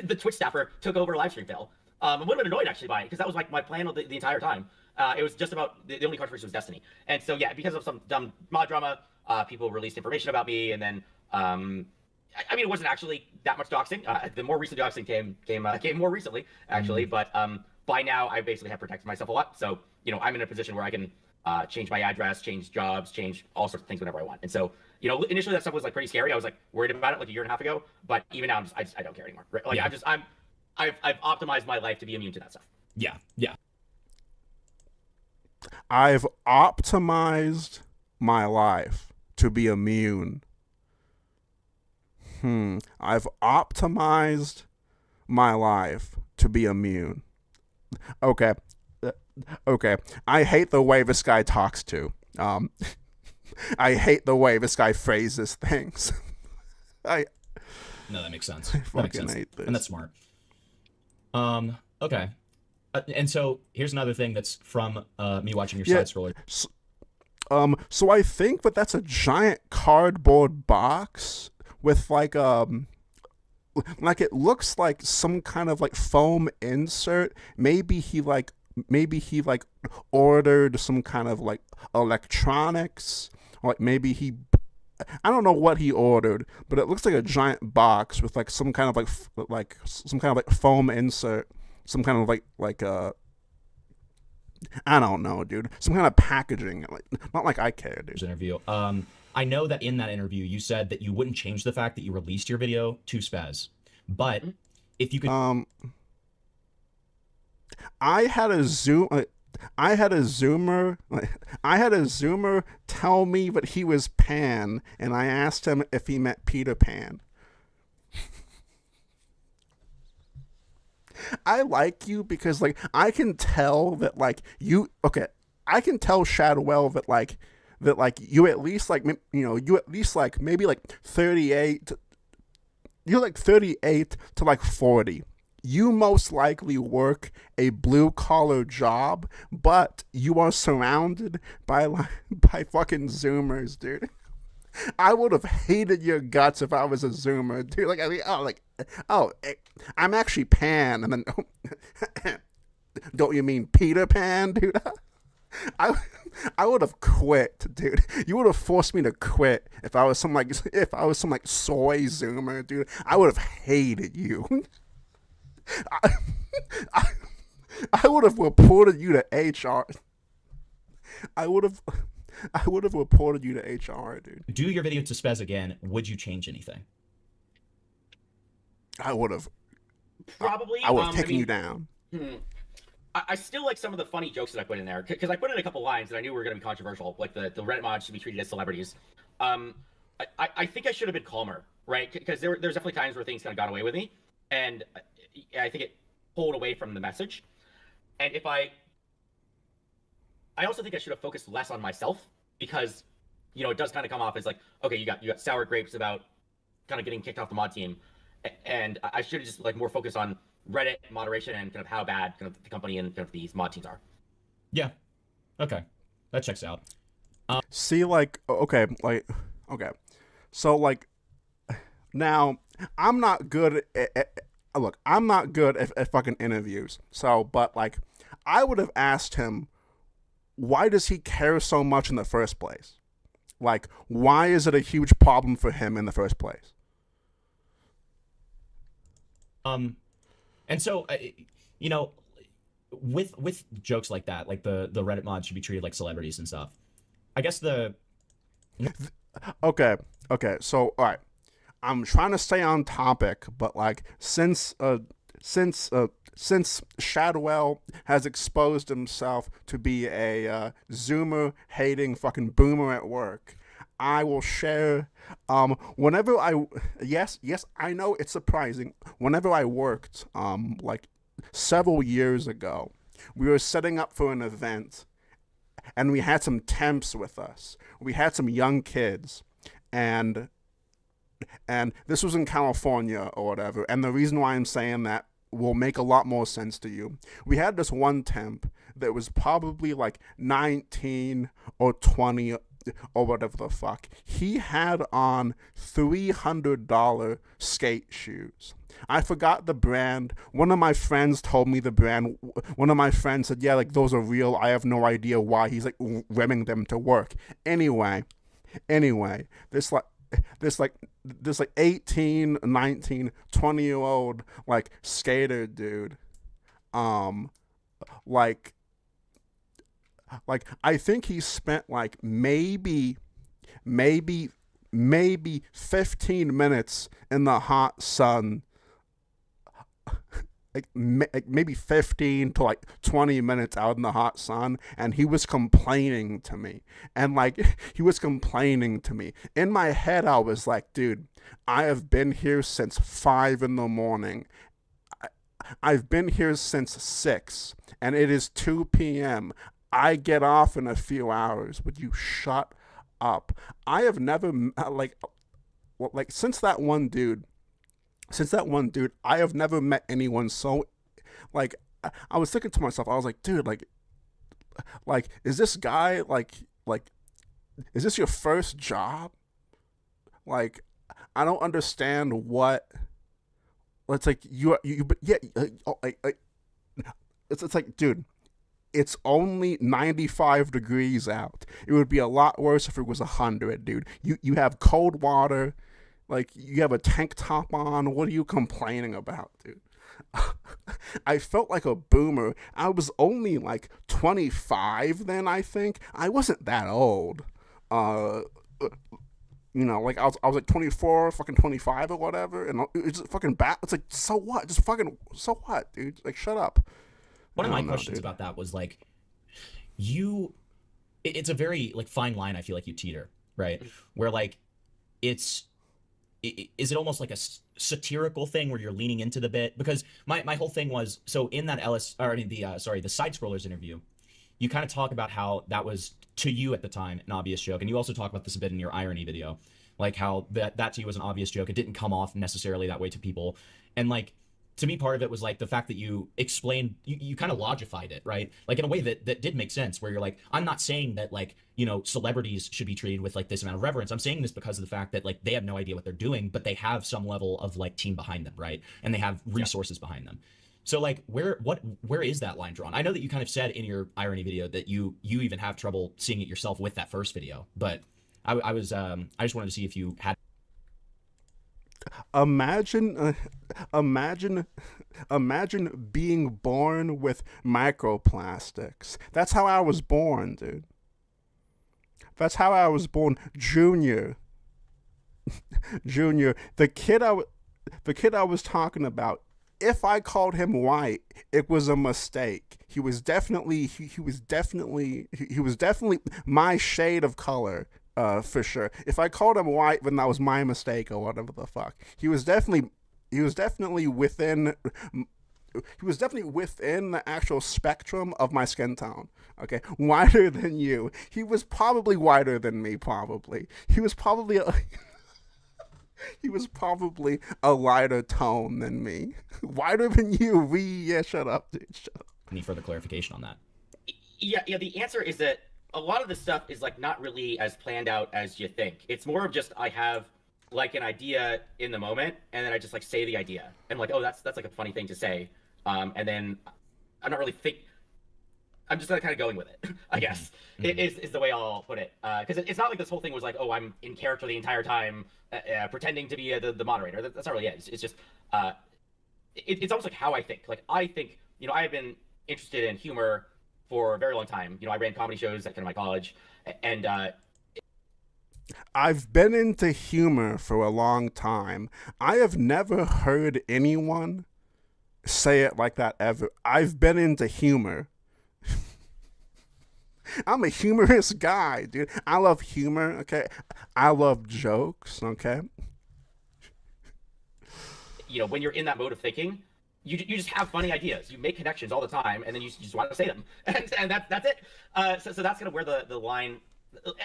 the Twitch staffer took over Livestream Fail. I would have been annoyed actually by it because that was like my plan the entire time. It was just about the only controversy was Destiny, and so yeah, because of some dumb mod drama, people released information about me, and then I mean it wasn't actually that much doxing. The more recent doxing came more recently actually, but by now I basically have protected myself a lot. So I'm in a position where I can change my address, change jobs, change all sorts of things whenever I want. And so initially that stuff was like pretty scary. I was like worried about it like a year and a half ago, but even now I don't care anymore. Right? Like I've optimized my life to be immune to that stuff. Yeah, yeah. I've optimized my life to be immune. I've optimized my life to be immune. Okay. I hate the way this guy talks too. I hate the way this guy phrases things. No, that makes sense. I That makes fucking sense. hate this. And that's smart. Okay. And so here's another thing that's from me watching your side scroller. So I think that's a giant cardboard box with like it looks like some kind of like foam insert. Maybe he ordered some kind of like electronics, or like maybe I don't know what he ordered, but it looks like a giant box with like some kind of like foam insert, some kind of like I don't know, dude. Some kind of packaging. Like, not like I care, dude. Interview. I know that in that interview you said that you wouldn't change the fact that you released your video to Spaz, but if you could, I had a Zoomer tell me that he was Pan, and I asked him if he meant Peter Pan. I like you because like I can tell that like you I can tell Shadwell that you at least like maybe like 38 you're like 38 to like 40. You most likely work a blue collar job, but you are surrounded by fucking Zoomers, dude. I would have hated your guts if I was a Zoomer, dude. I'm actually Pan, and then don't you mean Peter Pan, dude? I would have quit, dude. You would have forced me to quit if I was some soy Zoomer, dude. I would have hated you. I would have reported you to HR. I would have reported you to HR, dude. Do your video to Spaz again. Would you change anything? I would have. Probably. I would have taken you down. I still like some of the funny jokes that I put in there because I put in a couple lines that I knew were going to be controversial, like the Reddit mods should be treated as celebrities. I think I should have been calmer, right? Because there's definitely times where things kind of got away with me, and I think it pulled away from the message. And I also think I should have focused less on myself because, it does kind of come off as like, okay, you got sour grapes about kind of getting kicked off the mod team, and I should have just like more focused on Reddit moderation and kind of how bad kind of the company and kind of these mod teams are. Yeah. Okay. That checks out. See, okay. So like, now I'm not good at look, I'm not good at fucking interviews. So, but like, I would have asked him, why does he care so much in the first place? Like, why is it a huge problem for him in the first place? And so, you know, with jokes like that, like the Reddit mods should be treated like celebrities and stuff. I guess Okay, so all right, I'm trying to stay on topic, but like since Shadwell has exposed himself to be a Zoomer hating fucking boomer at work, I will share. Whenever yes, I know it's surprising. Whenever I worked, like several years ago, we were setting up for an event, and we had some temps with us. We had some young kids, and this was in California or whatever. And the reason why I'm saying that will make a lot more sense to you. We had this one temp that was probably like 19 or 20 or whatever the fuck. He had on $300 skate shoes. I forgot the brand. One of my friends told me the brand. One of my friends said, yeah, like those are real. I have no idea why he's like wearing them to work. Anyway, this 18, 19, 20-year-old like skater dude, like I think he spent like maybe 15 minutes in the hot sun, like maybe 15 to like 20 minutes out in the hot sun, and he was complaining to me. And like he was complaining to me. In my head I was like, dude, I have been here since 5 a.m. I've been here since 6 and it is 2 p.m. I get off in a few hours. Would you shut up? I have never like since that one dude, I have never met anyone so, like, I was thinking to myself, I was like, dude, like, is this guy, like, is this your first job? Like, I don't understand what, it's like, but yeah, it's like, dude, it's only 95 degrees out. It would be a lot worse if it was 100, dude. You have cold water. Like, you have a tank top on. What are you complaining about, dude? I felt like a boomer. I was only like 25 then, I think. I wasn't that old. You know, like I was like 24, fucking 25 or whatever. And it's just fucking bad. It's like, so what? Just fucking, so what, dude? Like, shut up. One of my questions about that was like, it's a very like fine line. I feel like you teeter, right? Where like, is it almost like a satirical thing where you're leaning into the bit? Because my whole thing was, so in that the side scrollers interview, you kind of talk about how that was to you at the time an obvious joke, and you also talk about this a bit in your irony video, like how that to you was an obvious joke. It didn't come off necessarily that way to people, and like, to me, part of it was like the fact that you explained, you kind of logified it, right? Like in a way that did make sense, where you're like, I'm not saying that like, you know, celebrities should be treated with like this amount of reverence. I'm saying this because of the fact that like they have no idea what they're doing, but they have some level of like team behind them, right? And they have resources behind them. So like, where is that line drawn? I know that you kind of said in your irony video that you even have trouble seeing it yourself with that first video, but I just wanted to see if you had. Imagine being born with microplastics. That's how I was born, dude. That's how I was born. Junior, the kid I was talking about. If I called him white, it was a mistake. He was definitely my shade of color. For sure. If I called him white, then that was my mistake or whatever the fuck. He was definitely within the actual spectrum of my skin tone. Okay, whiter than you. He was probably whiter than me. Probably he was probably a lighter tone than me. Whiter than you. Yeah, shut up, dude. Shut up. Any further clarification on that? Yeah. The answer is that a lot of the stuff is like not really as planned out as you think. It's more of just I have like an idea in the moment, and then I just like say the idea, and like, oh, that's like a funny thing to say, and then I'm not really I'm just kind of going with it, I guess, is the way I'll put it. Because it's not like this whole thing was like, oh, I'm in character the entire time, pretending to be the moderator. That's not really it. It's just, it's almost like how I think. Like, I think, I have been interested in humor for a very long time. I ran comedy shows at kind of my college, and I've been into humor for a long time. I have never heard anyone say it like that ever. I've been into humor. I'm a humorous guy, dude. I love humor, okay? I love jokes, okay? When you're in that mode of thinking, you just have funny ideas. You make connections all the time, and then you just want to say them, and that's it. So that's kind of where the line.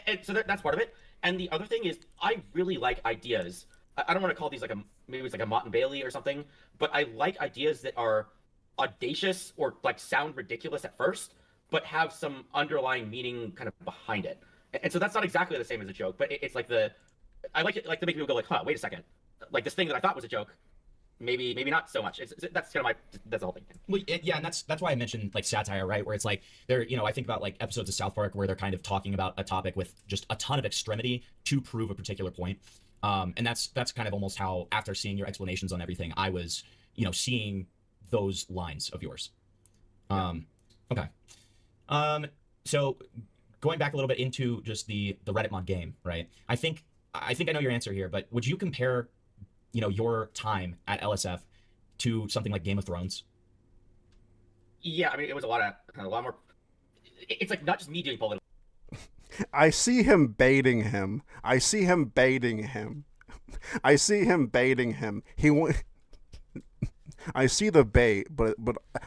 And so that's part of it. And the other thing is, I really like ideas. I don't want to call these like maybe it's like a Mott and Bailey or something, but I like ideas that are audacious or like sound ridiculous at first, but have some underlying meaning kind of behind it. And so that's not exactly the same as a joke, but it's like I like it like to make people go like, huh, wait a second, like this thing that I thought was a joke, maybe that's not so much. That's kind of that's the whole thing. Well, yeah, and that's why I mentioned like satire, right? Where it's like I think about like episodes of South Park where they're kind of talking about a topic with just a ton of extremity to prove a particular point. And that's kind of almost how, after seeing your explanations on everything, I was seeing those lines of yours. Okay. So going back a little bit into just the Reddit mod game, right? I think I know your answer here, but would you compare your time at LSF to something like Game of Thrones? Yeah, I mean, it was a lot more. It's like not just me doing political. I see him baiting him. I see him baiting him. I see him baiting him. I see the bait, but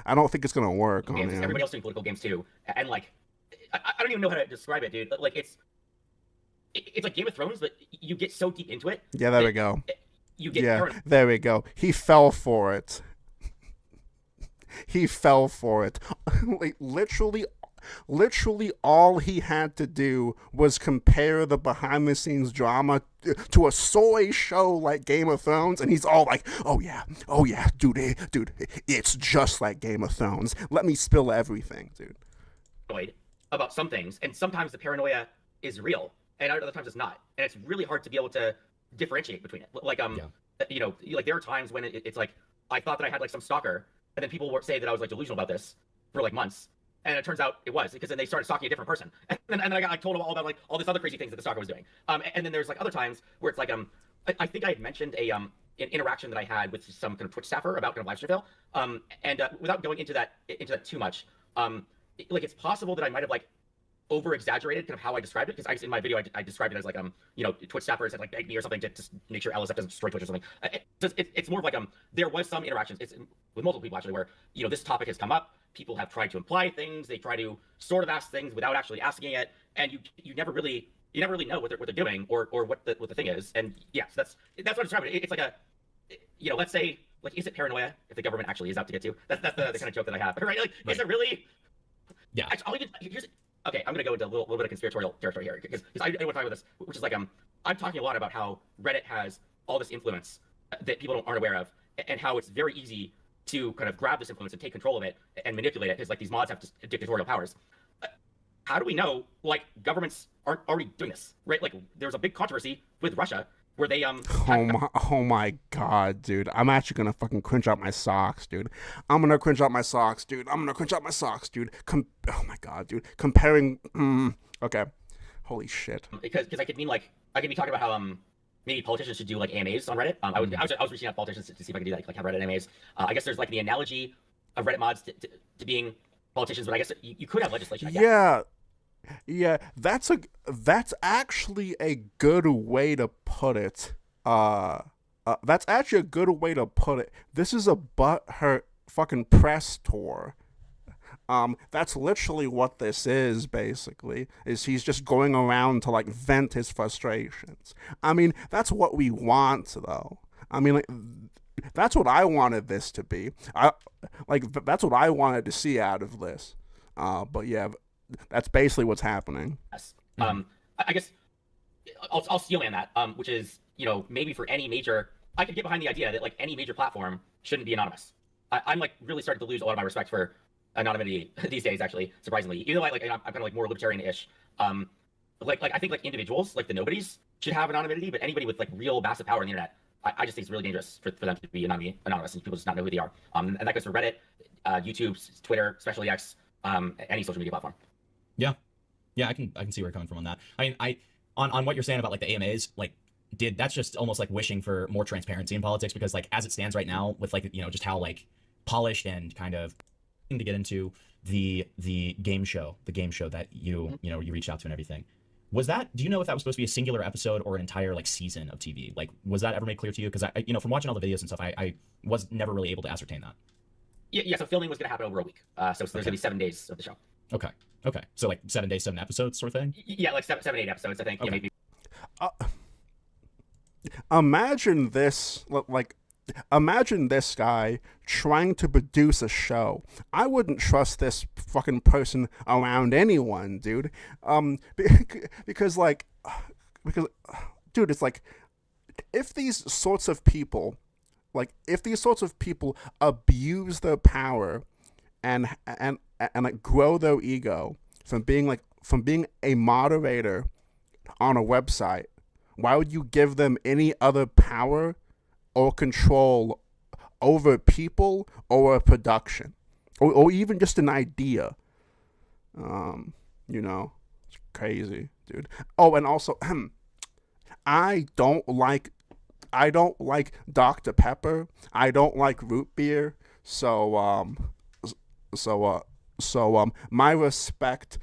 I don't think it's gonna work on him. Everybody else doing political games too, and like, I don't even know how to describe it, dude. Like it's like Game of Thrones, but you get so deep into it. Yeah, there we go. You get paranoid. There we go. He fell for it. He fell for it. Like literally all he had to do was compare the behind the scenes drama to a soy show like Game of Thrones, and he's all like, oh yeah, dude, it's just like Game of Thrones. Let me spill everything, dude. About some things, and sometimes the paranoia is real, and other times it's not, and it's really hard to be able to differentiate between it. Like like there are times when it's like I thought that I had like some stalker, and then people would say that I was like delusional about this for like months. And it turns out it was, because then they started stalking a different person. And then I got like told them all about like all this other crazy things that the stalker was doing. And then there's like other times where it's like I think I had mentioned an interaction that I had with some kind of Twitch staffer about kind of live stream fail. And without going into that too much, like it's possible that I might have like over exaggerated kind of how I described it, because I guess in my video I described it as like Twitch staffers had like begged me or something to make sure LSF doesn't destroy Twitch or something. It's more of like there was some interactions. It's with multiple people actually where this topic has come up. People have tried to imply things. They try to sort of ask things without actually asking it, and you never really know what they're doing or what the thing is. And yes, that's what I described it. It's like a let's say like, is it paranoia if the government actually is out to get you? That's the kind of joke that I have, right? Like, right. Is it really? Yeah. Actually, okay, I'm gonna go into a little bit of conspiratorial territory here because I want to talk about this, which is like I'm talking a lot about how Reddit has all this influence that people aren't aware of, and how it's very easy to kind of grab this influence and take control of it and manipulate it, because like these mods have dictatorial powers. How do we know like governments aren't already doing this, right? Like there was a big controversy with Russia where they oh my god, dude, I'm actually gonna fucking cringe out my socks, dude. I'm gonna cringe out my socks, dude. Oh my god, dude. Comparing okay, holy shit. Because I could be talking about how maybe politicians should do like AMAs on Reddit. I was reaching out to politicians to see if I could do that, like have Reddit AMAs. I guess there's like the analogy of Reddit mods to being politicians, but I guess you could have legislation. Yeah, that's actually a good way to put it. That's actually a good way to put it. This is a butthurt fucking press tour. That's literally what this is, basically, is he's just going around to, like, vent his frustrations. I mean, that's what we want, though. I mean, like, that's what I wanted this to be. That's what I wanted to see out of this. But yeah, that's basically what's happening. Yes. I guess I'll steel man that, which is, maybe for any major, I could get behind the idea that, like, any major platform shouldn't be anonymous. I'm, like, really starting to lose a lot of my respect for anonymity these days, actually, surprisingly. Even though I'm kind of like more libertarian-ish. I think like individuals, like the nobodies, should have anonymity, but anybody with like real massive power on the internet, I just think it's really dangerous for them to be anonymous and people just not know who they are. And that goes for Reddit, YouTube, Twitter, especially X, any social media platform. Yeah, yeah, I can see where you're coming from on that. I mean, on what you're saying about like the AMAs, like that's just almost like wishing for more transparency in politics, because like as it stands right now with like, you know, just how like polished and kind of to get into the game show that you reached out to and everything. Was that, do you know if that was supposed to be a singular episode or an entire like season of TV? Like, was that ever made clear to you? Because I you know, from watching all the videos and stuff, I was never really able to ascertain that. Yeah, so filming was going to happen over a week. So there's going to be 7 days of the show. Okay. So like 7 days, 7 episodes sort of thing? Yeah, like 7, 8 episodes, I think. Okay. Yeah, maybe. Imagine this, imagine this guy trying to produce a show. I wouldn't trust this fucking person around anyone, dude. Because dude, it's like, if these sorts of people abuse their power and like grow their ego from being a moderator on a website, why would you give them any other power or control over people or a production or even just an idea? You know, it's crazy, dude. Oh, and also, I don't like Dr. Pepper. I don't like root beer. So my respect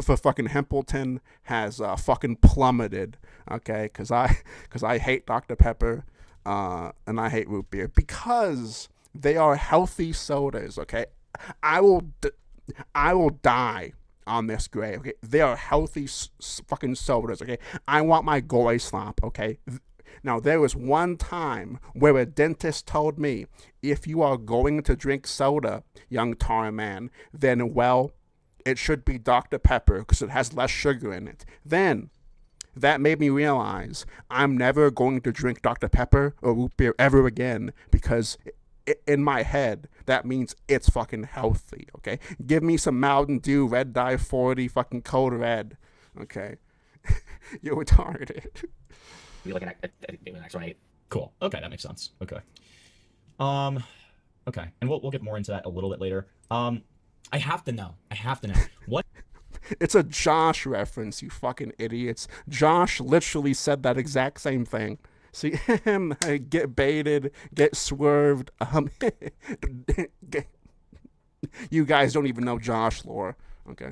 for fucking Himplton has fucking plummeted. Okay, because I hate Dr. Pepper, and I hate root beer because they are healthy sodas. Okay, I will die on this grave. Okay, they are healthy fucking sodas. Okay, I want my goy slop. Okay. Now, there was one time where a dentist told me, if you are going to drink soda, young tar man, then, well, it should be Dr. Pepper because it has less sugar in it. Then, that made me realize I'm never going to drink Dr. Pepper or root beer ever again, because in my head, that means it's fucking healthy, okay? Give me some Mountain Dew, Red Dye 40, fucking Code Red, okay? You're retarded. Be looking at the next one 8. Cool. Okay, that makes sense. Okay. Okay, and we'll get more into that a little bit later. I have to know what. It's a Josh reference, you fucking idiots. Josh literally said that exact same thing. See him get baited, get swerved. You guys don't even know Josh lore. Okay.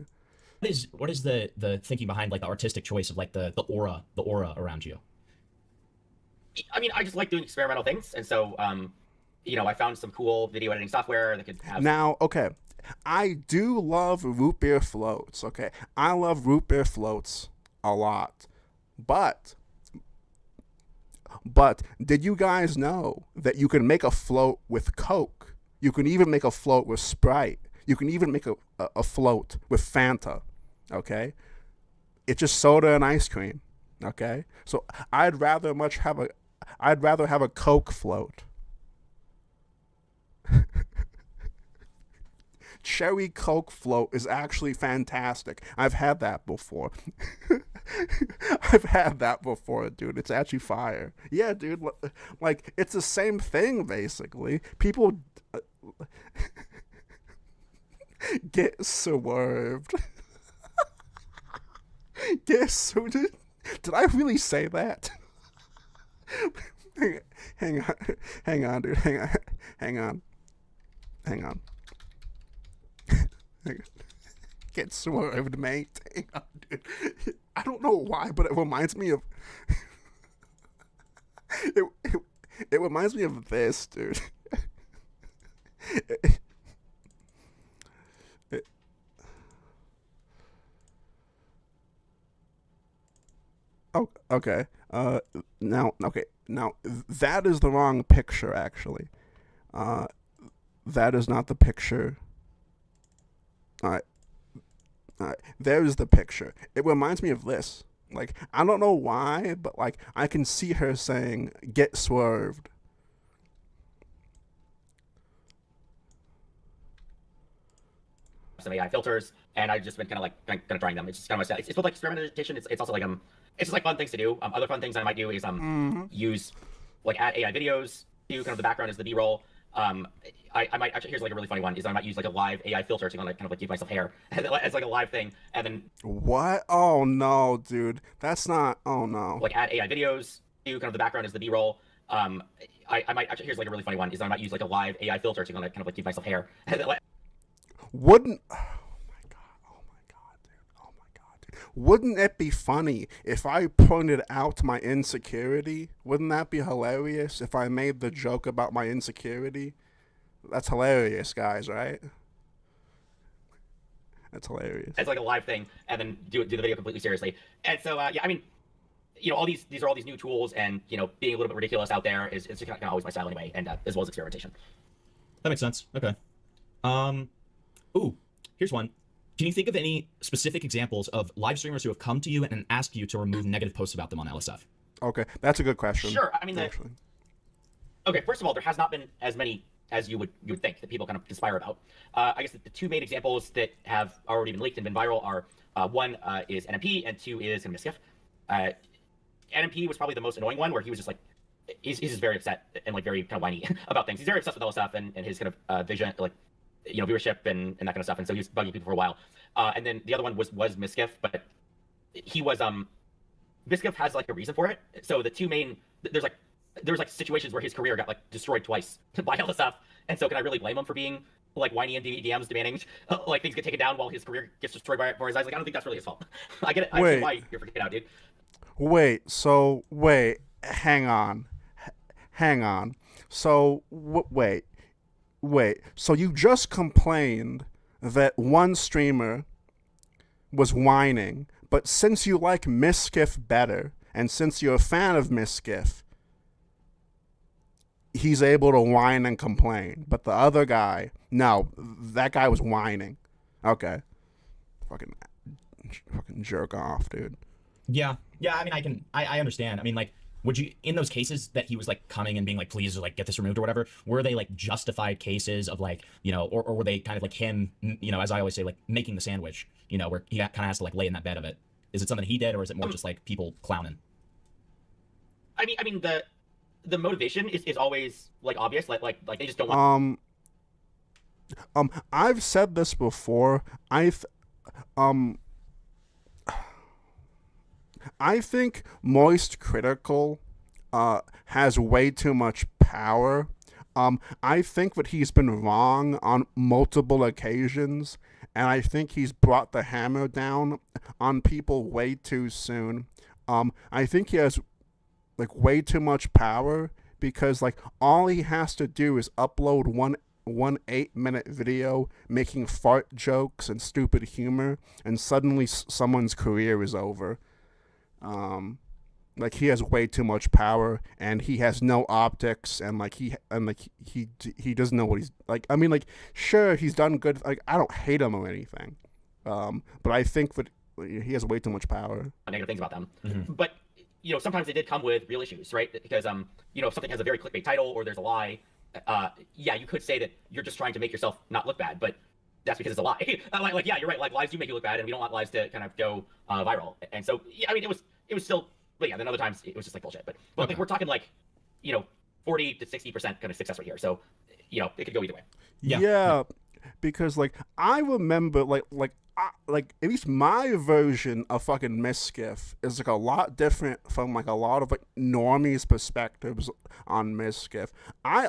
What is the thinking behind like the artistic choice of like the aura around you? I mean, I just like doing experimental things, and so you know, I found some cool video editing software that could have. Now, okay, I do love root beer floats. Okay, I love root beer floats a lot, but did you guys know that you can make a float with Coke? You can even make a float with Sprite. You can even make a float with Fanta. Okay, it's just soda and ice cream. Okay, so I'd rather have a Coke float. Cherry Coke float is actually fantastic. I've had that before. Dude. It's actually fire. Yeah, dude. Like, it's the same thing, basically. People get swerved. Did I really say that? Hang on, dude. Hang on. Get swerved, mate. Hang on, dude. I don't know why, but it reminds me of it reminds me of this, dude. Oh, okay. Now that is the wrong picture, actually. That is not the picture. Alright, there's the picture. It reminds me of this. Like, I don't know why, but, like, I can see her saying, get swerved. some AI filters, and I've just been kind of trying them. It's just kind of my style. It's both like experimentation. It's also like it's just like fun things to do. Other fun things I might do is use like add AI videos to kind of the background as the B-roll. I might actually, here's like a really funny one, is I might use like a live AI filter to kind of like give myself hair as like a live thing, and then What? Oh no, dude. That's not. Oh no. like add AI videos to kind of the background as the B-roll. I might actually, here's like a really funny one, is I might use like a live AI filter to kind of like give myself hair. Wouldn't. Oh my god. Oh my god, dude. Oh my god, dude. Wouldn't it be funny if I pointed out my insecurity? Wouldn't that be hilarious if I made the joke about my insecurity? That's hilarious, guys, right? That's hilarious. It's like a live thing, and then do the video completely seriously. And so, yeah, I mean, all these are all these new tools, and being a little bit ridiculous out there is kind of always my style anyway, and as well as experimentation. That makes sense. Okay. Ooh, here's one. Can you think of any specific examples of live streamers who have come to you and asked you to remove negative posts about them on LSF? Okay, that's a good question. Sure. I mean, actually. Okay, first of all, there has not been as many as you would think that people kind of conspire about. I guess the two main examples that have already been leaked and been viral are one is NMP and two is Miskiff. NMP was probably the most annoying one, where he was just like, he's just very upset and like very kind of whiny about things. He's very obsessed with all stuff and his kind of vision, like viewership and that kind of stuff. And so he was bugging people for a while. And then the other one was Miskiff, but he was Miskiff has like a reason for it. So the two main there was like situations where his career got like destroyed twice by all the stuff. And so can I really blame him for being like whiny in DMs demanding like things get taken down while his career gets destroyed before his eyes? Like, I don't think that's really his fault. I get it. I see why you're freaking out, dude. Wait, hang on. So, wait. So you just complained that one streamer was whining, but since you like Miskiff better, and since you're a fan of Miskiff, he's able to whine and complain. But the other guy, no, that guy was whining. Okay. Fucking jerk off, dude. Yeah. I mean, I understand. I mean, like, would you, in those cases that he was like coming and being like, please, like, get this removed or whatever, were they like justified cases of like, or were they kind of like him, as I always say, like making the sandwich, where he kind of has to like lay in that bed of it? Is it something he did, or is it more just like people clowning? I mean the motivation is always like obvious, like they just don't want. I've said this before. I think Moist Critical has way too much power. I think that he's been wrong on multiple occasions, and I think he's brought the hammer down on people way too soon. I think he has like way too much power, because like all he has to do is upload one 8-minute video making fart jokes and stupid humor, and suddenly someone's career is over. Like he has way too much power, and he has no optics, and he doesn't know what he's like. I mean, like, sure, he's done good. Like, I don't hate him or anything, but I think that he has way too much power. Negative things about them, but sometimes they did come with real issues, right? Because if something has a very clickbait title or there's a lie, yeah, you could say that you're just trying to make yourself not look bad, but that's because it's a lie. Yeah, you're right. Like, lies do make you look bad, and we don't want lies to kind of go viral. And so, yeah, I mean, it was still, but yeah, then other times it was just like bullshit. But okay. Like, we're talking like 40 to 60% kind of success rate here. So it could go either way. Yeah. Because like I remember like at least my version of fucking Miskiff is like a lot different from like a lot of like normies' perspectives on Miskiff. I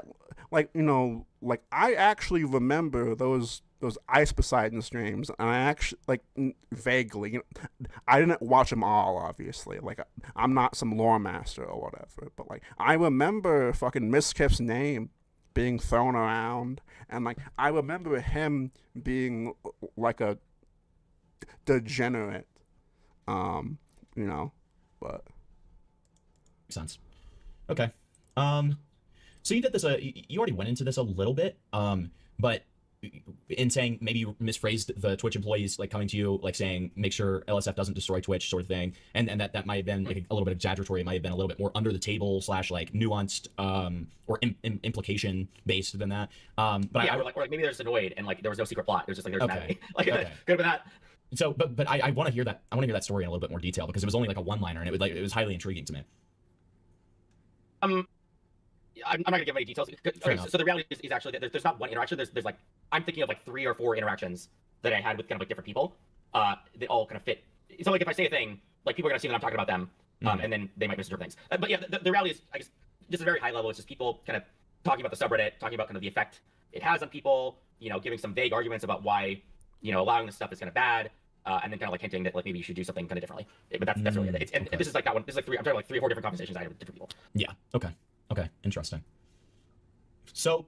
actually remember those Ice Poseidon streams, and I actually like vaguely. I didn't watch them all, obviously. Like, I'm not some lore master or whatever, but like I remember fucking Miskiff's name being thrown around, and like I remember him being like a degenerate, but makes sense. Okay. So you did this. You already went into this a little bit. But in saying maybe you misphrased the Twitch employees like coming to you like saying make sure LSF doesn't destroy Twitch sort of thing, and that might have been like a little bit exaggeratory. It might have been a little bit more under the table / like nuanced or implication based than that. But yeah, or like maybe they're just annoyed and like there was no secret plot. It was just like there's okay. like Okay. could have been that. So, but I want to hear that. I want to hear that story in a little bit more detail because it was only like a one-liner and it was highly intriguing to me. I'm not gonna give any details. Okay, so the reality is actually that there's not one interaction. There's like I'm thinking of like 3 or 4 interactions that I had with kind of like different people. That all kind of fit. So like if I say a thing, like people are gonna see that I'm talking about them, and then they might misinterpret things. But yeah, the reality is, I guess, just a very high level. It's just people kind of talking about the subreddit, talking about kind of the effect it has on people. You know, giving some vague arguments about why allowing this stuff is kind of bad. And then kind of like hinting that like maybe you should do something kind of differently. But that's really it. And this is like that one. This is like 3. I'm talking like 3 or 4 different conversations I had with different people. Yeah. Okay. Interesting. So,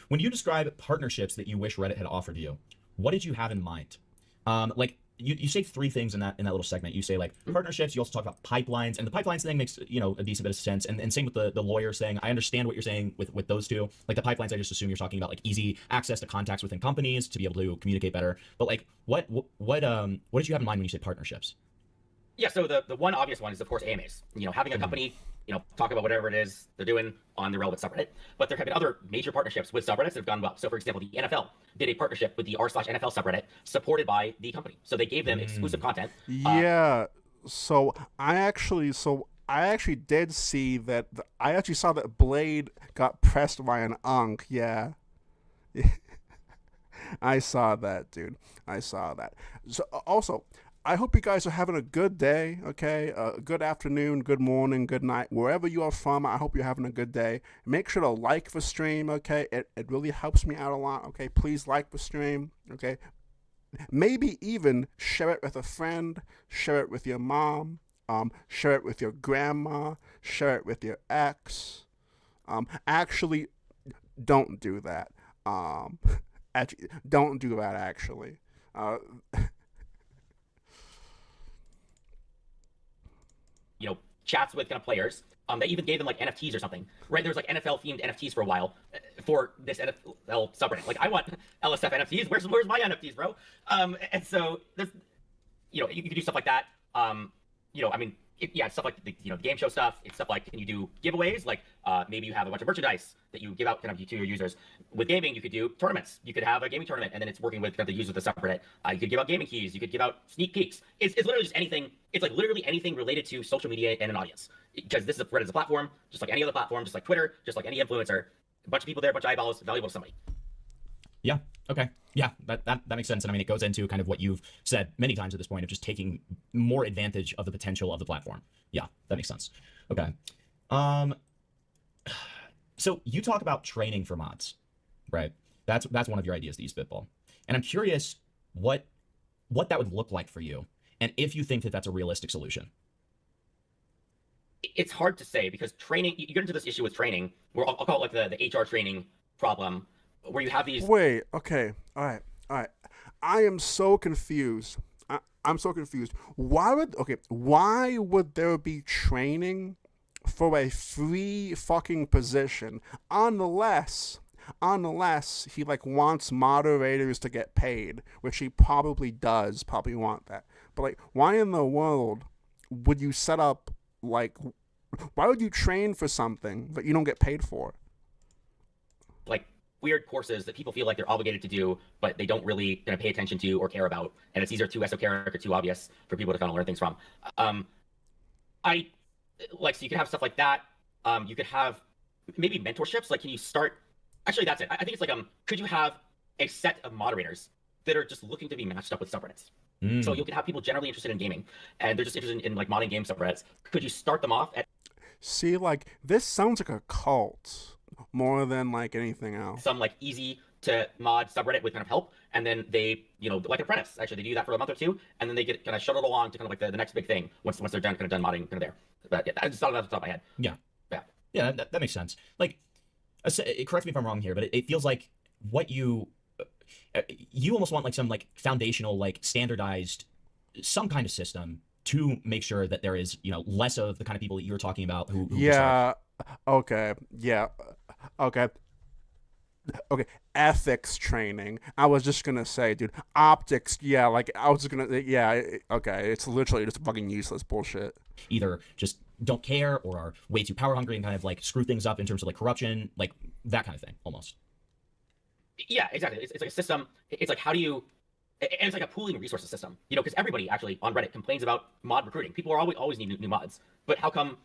when you describe partnerships that you wish Reddit had offered you, what did you have in mind? Like you say 3 things in that little segment. You say like partnerships. You also talk about pipelines, and the pipelines thing makes a decent bit of sense. And same with the lawyer thing. I understand what you're saying with those two. Like the pipelines, I just assume you're talking about like easy access to contacts within companies to be able to communicate better. But like what did you have in mind when you say partnerships? Yeah, so the one obvious one is of course AMAs. Having a company, talk about whatever it is they're doing on the relevant subreddit. But there have been other major partnerships with subreddits that have gone well. So for example, the NFL did a partnership with the r/NFL subreddit supported by the company. So they gave them exclusive content. Yeah. So I actually did see that. I actually saw that Blade got pressed by an Unk. Yeah. I saw that, dude. I saw that. So also, I hope you guys are having a good day, okay? Good afternoon, good morning, good night. Wherever you are from, I hope you're having a good day. Make sure to like the stream, okay? It really helps me out a lot, okay? Please like the stream, okay? Maybe even share it with a friend, share it with your mom, share it with your grandma, share it with your ex. Actually, don't do that. Actually, don't do that, actually. Chats with kind of players. They even gave them like NFTs or something, right? There's like NFL themed NFTs for a while for this NFL subreddit. Like I want LSF NFTs. Where's my NFTs, bro? And so there's, you can do stuff like that. I mean, it's stuff like the game show stuff. It's stuff like, can you do giveaways? Like maybe you have a bunch of merchandise that you give out kind of to your users. With gaming, you could do tournaments. You could have a gaming tournament, and then it's working with kind of the users of the subreddit. You could give out gaming keys. You could give out sneak peeks. It's literally just anything. It's like literally anything related to social media and an audience. Because this is Reddit is a platform, just like any other platform, just like Twitter, just like any influencer. A bunch of people there, a bunch of eyeballs, valuable to somebody. Yeah. Okay. Yeah, that makes sense. And I mean, it goes into kind of what you've said many times at this point of just taking more advantage of the potential of the platform. Yeah, that makes sense. Okay. So you talk about training for mods, right? That's one of your ideas that you spitball. And I'm curious what that would look like for you, and if you think that that's a realistic solution. It's hard to say because training, you get into this issue with training, where I'll call it like the HR training problem, where you have these. Wait, okay, all right. I am so confused. I'm so confused. Why would there be training for a free fucking position unless he like wants moderators to get paid, which he probably want that. But like, why in the world would you set up like? Why would you train for something that you don't get paid for? Like weird courses that people feel like they're obligated to do, but they don't really kind of pay attention to or care about, and it's either too esoteric or too obvious for people to kind of learn things from. So you could have stuff like that. You could have maybe mentorships. Like, can you start? Actually, that's it. I think it's like could you have a set of moderators that are just looking to be matched up with subreddits? So you could have people generally interested in gaming, and they're just interested in like modding game subreddits. Could you start them off at? See, like this sounds like a cult more than like anything else. Some like easy to mod subreddit with kind of help, and then they, like Apprentice, actually they do that for a month or two, and then they get kind of shuttled along to kind of like the next big thing once they're done modding kind of there. But yeah, I just thought of that off the top of my head. Yeah, that makes sense. Like, correct me if I'm wrong here, but it feels like what you almost want like some like foundational, like standardized, some kind of system to make sure that there is, less of the kind of people that you were talking about who yeah. Okay. Yeah. Okay. Okay, ethics training. I was just gonna say, dude, optics. Yeah, like I was just gonna. Yeah, okay. It's literally just fucking useless bullshit. Either just don't care or are way too power hungry and kind of like screw things up in terms of like corruption, like that kind of thing, almost. Yeah, exactly. It's like a system. It's like how do you and it's like a pooling resources system, because everybody actually on Reddit complains about mod recruiting. People are always need new mods, but how come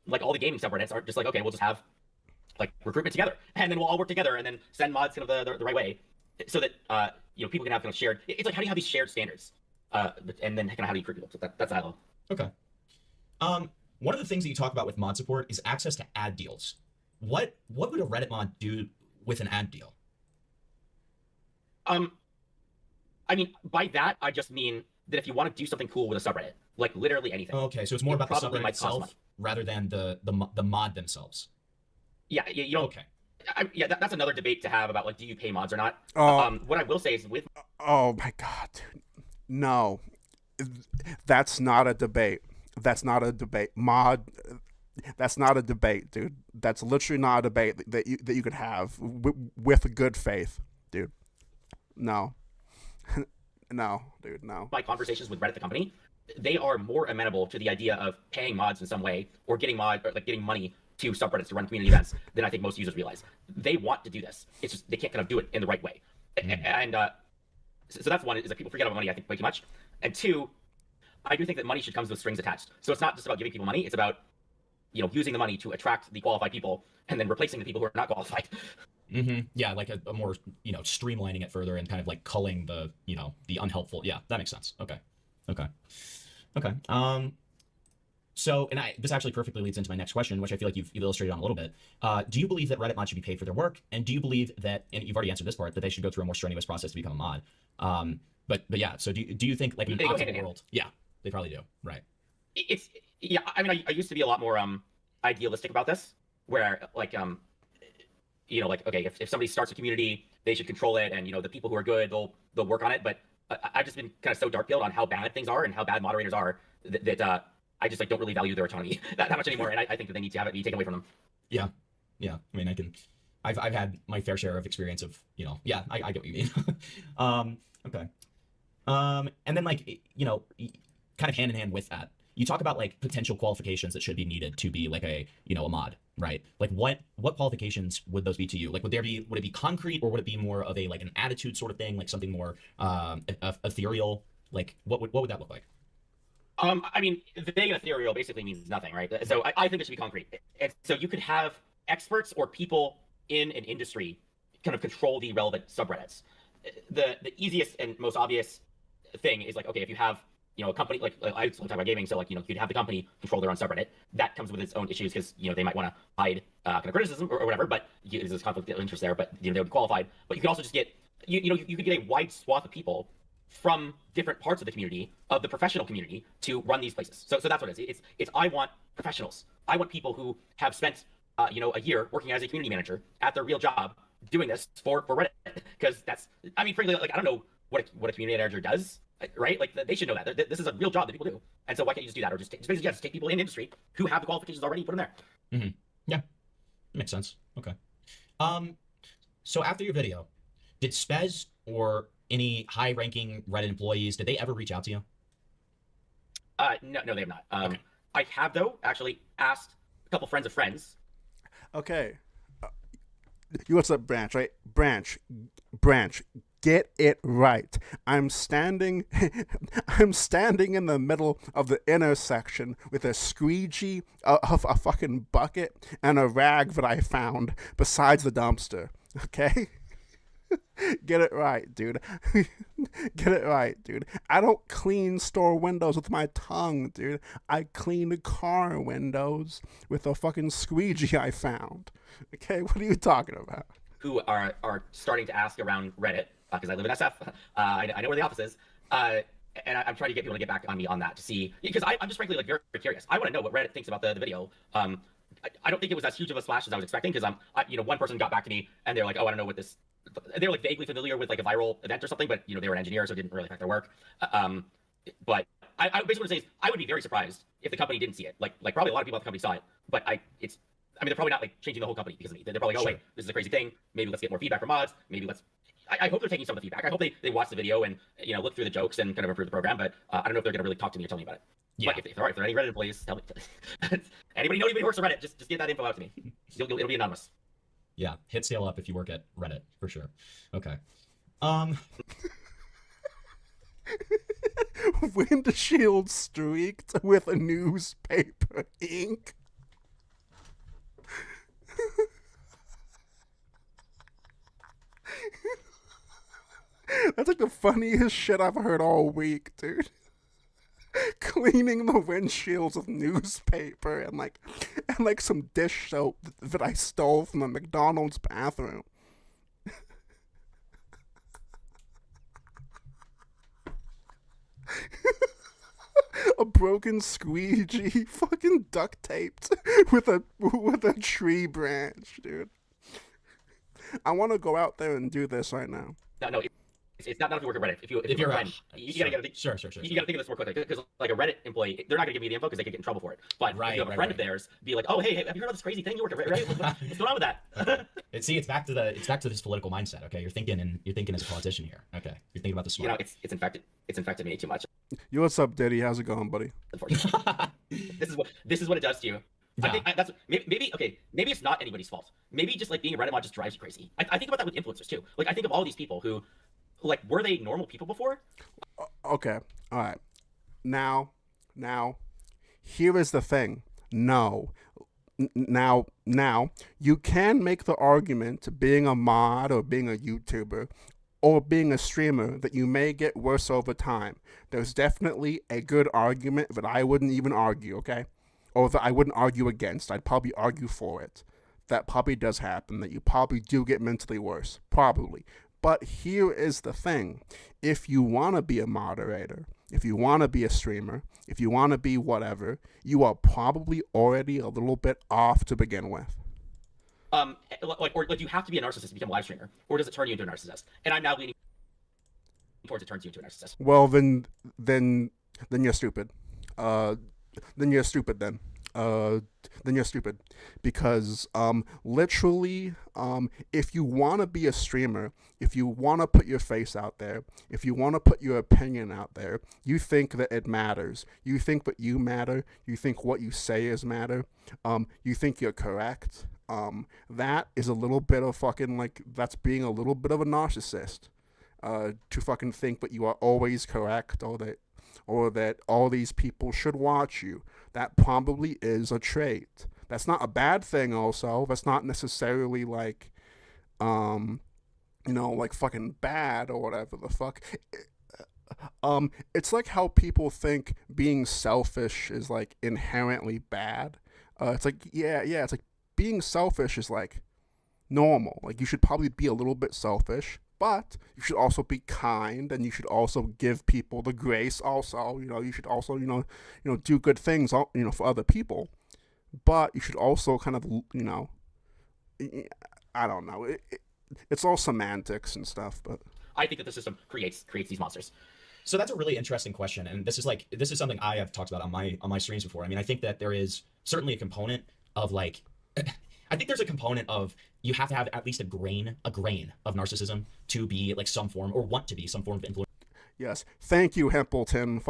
like all the gaming subreddits aren't just like, okay, we'll just have like recruitment together, and then we'll all work together, and then send mods kind of the right way, so that people can have kind of shared. It's like how do you have these shared standards, and then kind of how do you recruit people? So that's how I love. Okay. One of the things that you talk about with mod support is access to ad deals. What would a Reddit mod do with an ad deal? I mean, by that I just mean that if you want to do something cool with a subreddit, like literally anything. Okay, so it's more about the probably subreddit might cost money. itself rather than the mod themselves. Yeah, you don't. Okay. Yeah, that's another debate to have about like, do you pay mods or not? Oh. What I will say is with Oh my god, dude. No. That's not a debate. That's not a debate. Mod. That's not a debate, dude. That's literally not a debate that you could have with good faith, dude. No. No, dude, no. my conversations with Reddit the company, they are more amenable to the idea of paying mods in some way or getting getting money to subreddits to run community events than I think most users realize. They want to do this. It's just they can't kind of do it in the right way. And so that's one, is that people forget about money, I think, way too much. And two, I do think that money should come with strings attached. So it's not just about giving people money, it's about using the money to attract the qualified people and then replacing the people who are not qualified. Yeah, like a more streamlining it further and kind of like culling the the unhelpful. Yeah, that makes sense. Okay. So, and this actually perfectly leads into my next question, which I feel like you've illustrated on a little bit. Do you believe that Reddit mods should be paid for their work? And do you believe that, and you've already answered this part, that they should go through a more strenuous process to become a mod? But yeah, so do you think like in an optimal world? Yeah, they probably do. Right. I mean, I used to be a lot more idealistic about this, where like okay, if somebody starts a community, they should control it, and the people who are good, they'll work on it. But I've just been kind of so dark pilled on how bad things are and how bad moderators are that I just like don't really value their autonomy that much anymore, and I think that they need to have it be taken away from them. Yeah. I mean, I've had my fair share of experience of yeah, I get what you mean. Okay. And then like kind of hand in hand with that, you talk about like potential qualifications that should be needed to be like a a mod, right? Like what qualifications would those be to you? Like would it be concrete, or would it be more of a like an attitude sort of thing, like something more ethereal? Like what would that look like? I mean, vague and ethereal basically means nothing, right? So I think it should be concrete. And so you could have experts or people in an industry kind of control the relevant subreddits. The easiest and most obvious thing is like, okay, if you have a company, like I talk about gaming, so like you'd have the company control their own subreddit. That comes with its own issues because they might want to hide kind of criticism or whatever, but there's this conflict of interest there. But they would be qualified. But you could also just get you could get a wide swath of people from different parts of the community, of the professional community, to run these places. So that's what it is. It's I want professionals. I want people who have spent a year working as a community manager at their real job doing this for Reddit, because that's, I mean, frankly, like I don't know what a community manager does, right? Like they should know that this is a real job that people do, and so why can't you just do that, or just take people in industry who have the qualifications already, put them there. Yeah, makes sense. Okay. So after your video, did Spez or any high-ranking Reddit employees, did they ever reach out to you? No, they have not. Okay. I have though actually asked a couple friends of friends. Okay. You what's up, Branch, right? Branch, get it right. I'm standing in the middle of the intersection with a squeegee, a fucking bucket, and a rag that I found besides the dumpster. Okay? Get it right, dude. Get it right, dude. I don't clean store windows with my tongue, dude. I clean car windows with a fucking squeegee I found. Okay, what are you talking about? Who are starting to ask around Reddit, because I live in SF. I know where the office is, and I'm trying to get people to get back on me on that to see, because I'm just frankly like very curious. I want to know what Reddit thinks about the video. I don't think it was as huge of a splash as I was expecting, because one person got back to me and they're like, oh, I don't know what this. They're like vaguely familiar with like a viral event or something, but they were an engineer, so it didn't really affect their work. But I basically want to say is I would be very surprised if the company didn't see it. Like probably a lot of people at the company saw it, but I mean, they're probably not like changing the whole company because of me. They're probably like, oh wait, this is a crazy thing. Maybe let's get more feedback from mods. Maybe let's. I hope they're taking some of the feedback. I hope they watch the video and look through the jokes and kind of improve the program. But I don't know if they're gonna really talk to me or tell me about it. Yeah. But if there are any Reddit employees, tell me. Anybody know anybody who works at Reddit? Just get that info out to me. It'll be anonymous. Yeah, hit Sale up if you work at Reddit for sure. Okay. Windshield streaked with a newspaper ink. That's like the funniest shit I've heard all week, dude. Cleaning the windshields with newspaper and like some dish soap that I stole from a McDonald's bathroom. A broken squeegee fucking duct taped with a tree branch, dude. I want to go out there and do this right now. No, it's not if you work at Reddit. If you're a friend, you gotta think. Sure. You gotta think of this more quickly because like a Reddit employee, they're not gonna give me the info because they could get in trouble for it. But if you have a friend of theirs, be like, oh hey, have you heard of this crazy thing you work at Reddit? What's going on with that? It's back to this political mindset. Okay, you're thinking as a politician here. Okay, you're thinking about the smart. It's infected me too much. Yo, what's up, Diddy? How's it going, buddy? Unfortunately, this is what it does to you. Yeah. I think that's maybe it's not anybody's fault. Maybe just like being a Reddit mod just drives you crazy. I think about that with influencers too. Like I think of all these people who, like, were they normal people before? Okay, all right. Now, here is the thing. No. Now, you can make the argument being a mod or being a YouTuber or being a streamer that you may get worse over time. There's definitely a good argument that I wouldn't even argue, okay? Or that I wouldn't argue against. I'd probably argue for it. That probably does happen, that you probably do get mentally worse. Probably. But here is the thing. If you want to be a moderator, if you want to be a streamer, if you want to be whatever, you are probably already a little bit off to begin with. Or do you have to be a narcissist to become a live streamer? Or does it turn you into a narcissist? And I'm now leaning towards it turns you into a narcissist. Well, then you're stupid. Then you're stupid because literally if you want to be a streamer, if you want to put your face out there, if you want to put your opinion out there, you think that it matters, you think that you matter, you think what you say is matter, you think you're correct, that is a little bit of fucking that's being a little bit of a narcissist, to fucking think that you are always correct or that all these people should watch you. That probably is a trait. That's not a bad thing also. That's not necessarily like fucking bad or whatever the fuck. It's like how people think being selfish is like inherently bad. It's like, it's like being selfish is like normal. Like you should probably be a little bit selfish. But you should also be kind, and you should also give people the grace. Also, you should also, do good things, for other people. But you should also kind of, I don't know. It's all semantics and stuff. But I think that the system creates these monsters. So that's a really interesting question, and this is something I have talked about on my streams before. I mean, I think that there is certainly a component of I think there's a component of you have to have at least a grain of narcissism to be like some form or want to be some form of influencer. Yes. Thank you, Himplton.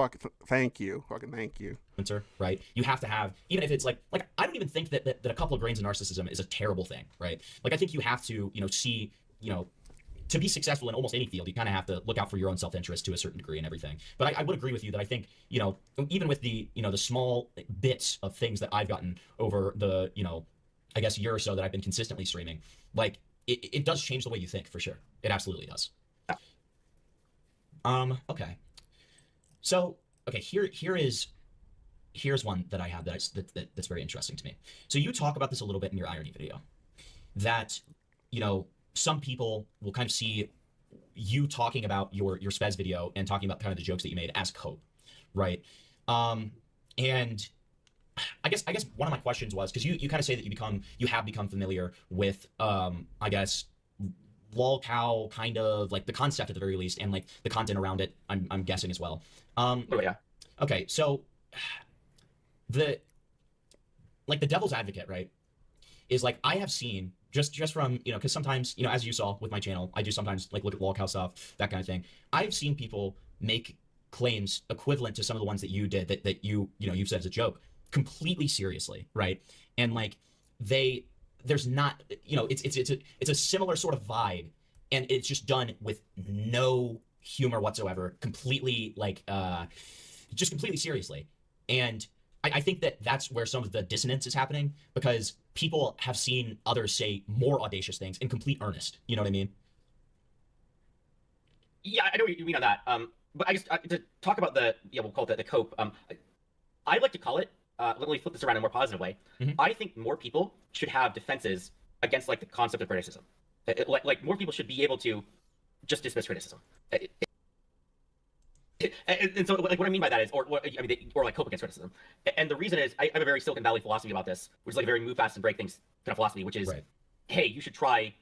Thank you. Fucking thank you. Right? You have to have, even if it's like I don't even think that a couple of grains of narcissism is a terrible thing, right? Like I think you have to, see, to be successful in almost any field, you kind of have to look out for your own self-interest to a certain degree and everything. But I would agree with you that I think, even with the, the small bits of things that I've gotten over the, I guess year or so that I've been consistently streaming, like it does change the way you think for sure. It absolutely does. Okay. So, okay, here's one that I have that's very interesting to me. So you talk about this a little bit in your irony video, that, some people will kind of see you talking about your Spez video and talking about kind of the jokes that you made as code, right? And I guess one of my questions was, because you kind of say that you have become familiar with I guess lolcow, kind of like the concept at the very least, and like the content around it, I'm guessing as well. Yeah. Okay, so the devil's advocate, right? is like I have seen just from because sometimes as you saw with my channel, I do sometimes like look at lolcow stuff, that kind of thing. I've seen people make claims equivalent to some of the ones that you did that you've said as a joke completely seriously, right? And like there's not it's a similar sort of vibe, and it's just done with no humor whatsoever, completely like just completely seriously. And I think that that's where some of the dissonance is happening, because people have seen others say more audacious things in complete earnest. You know what I mean? Yeah, I know what you mean on that. But I guess to talk about we'll call it the cope. I like to call it. Let me flip this around in a more positive way. Mhm. I think more people should have defenses against like the concept of criticism. Like more people should be able to just dismiss criticism. And so like what I mean by that is, or like cope against criticism. And the reason is I have a very Silicon Valley philosophy about this, which is like a very move fast and break things kind of philosophy, which is, Right. hey, you should try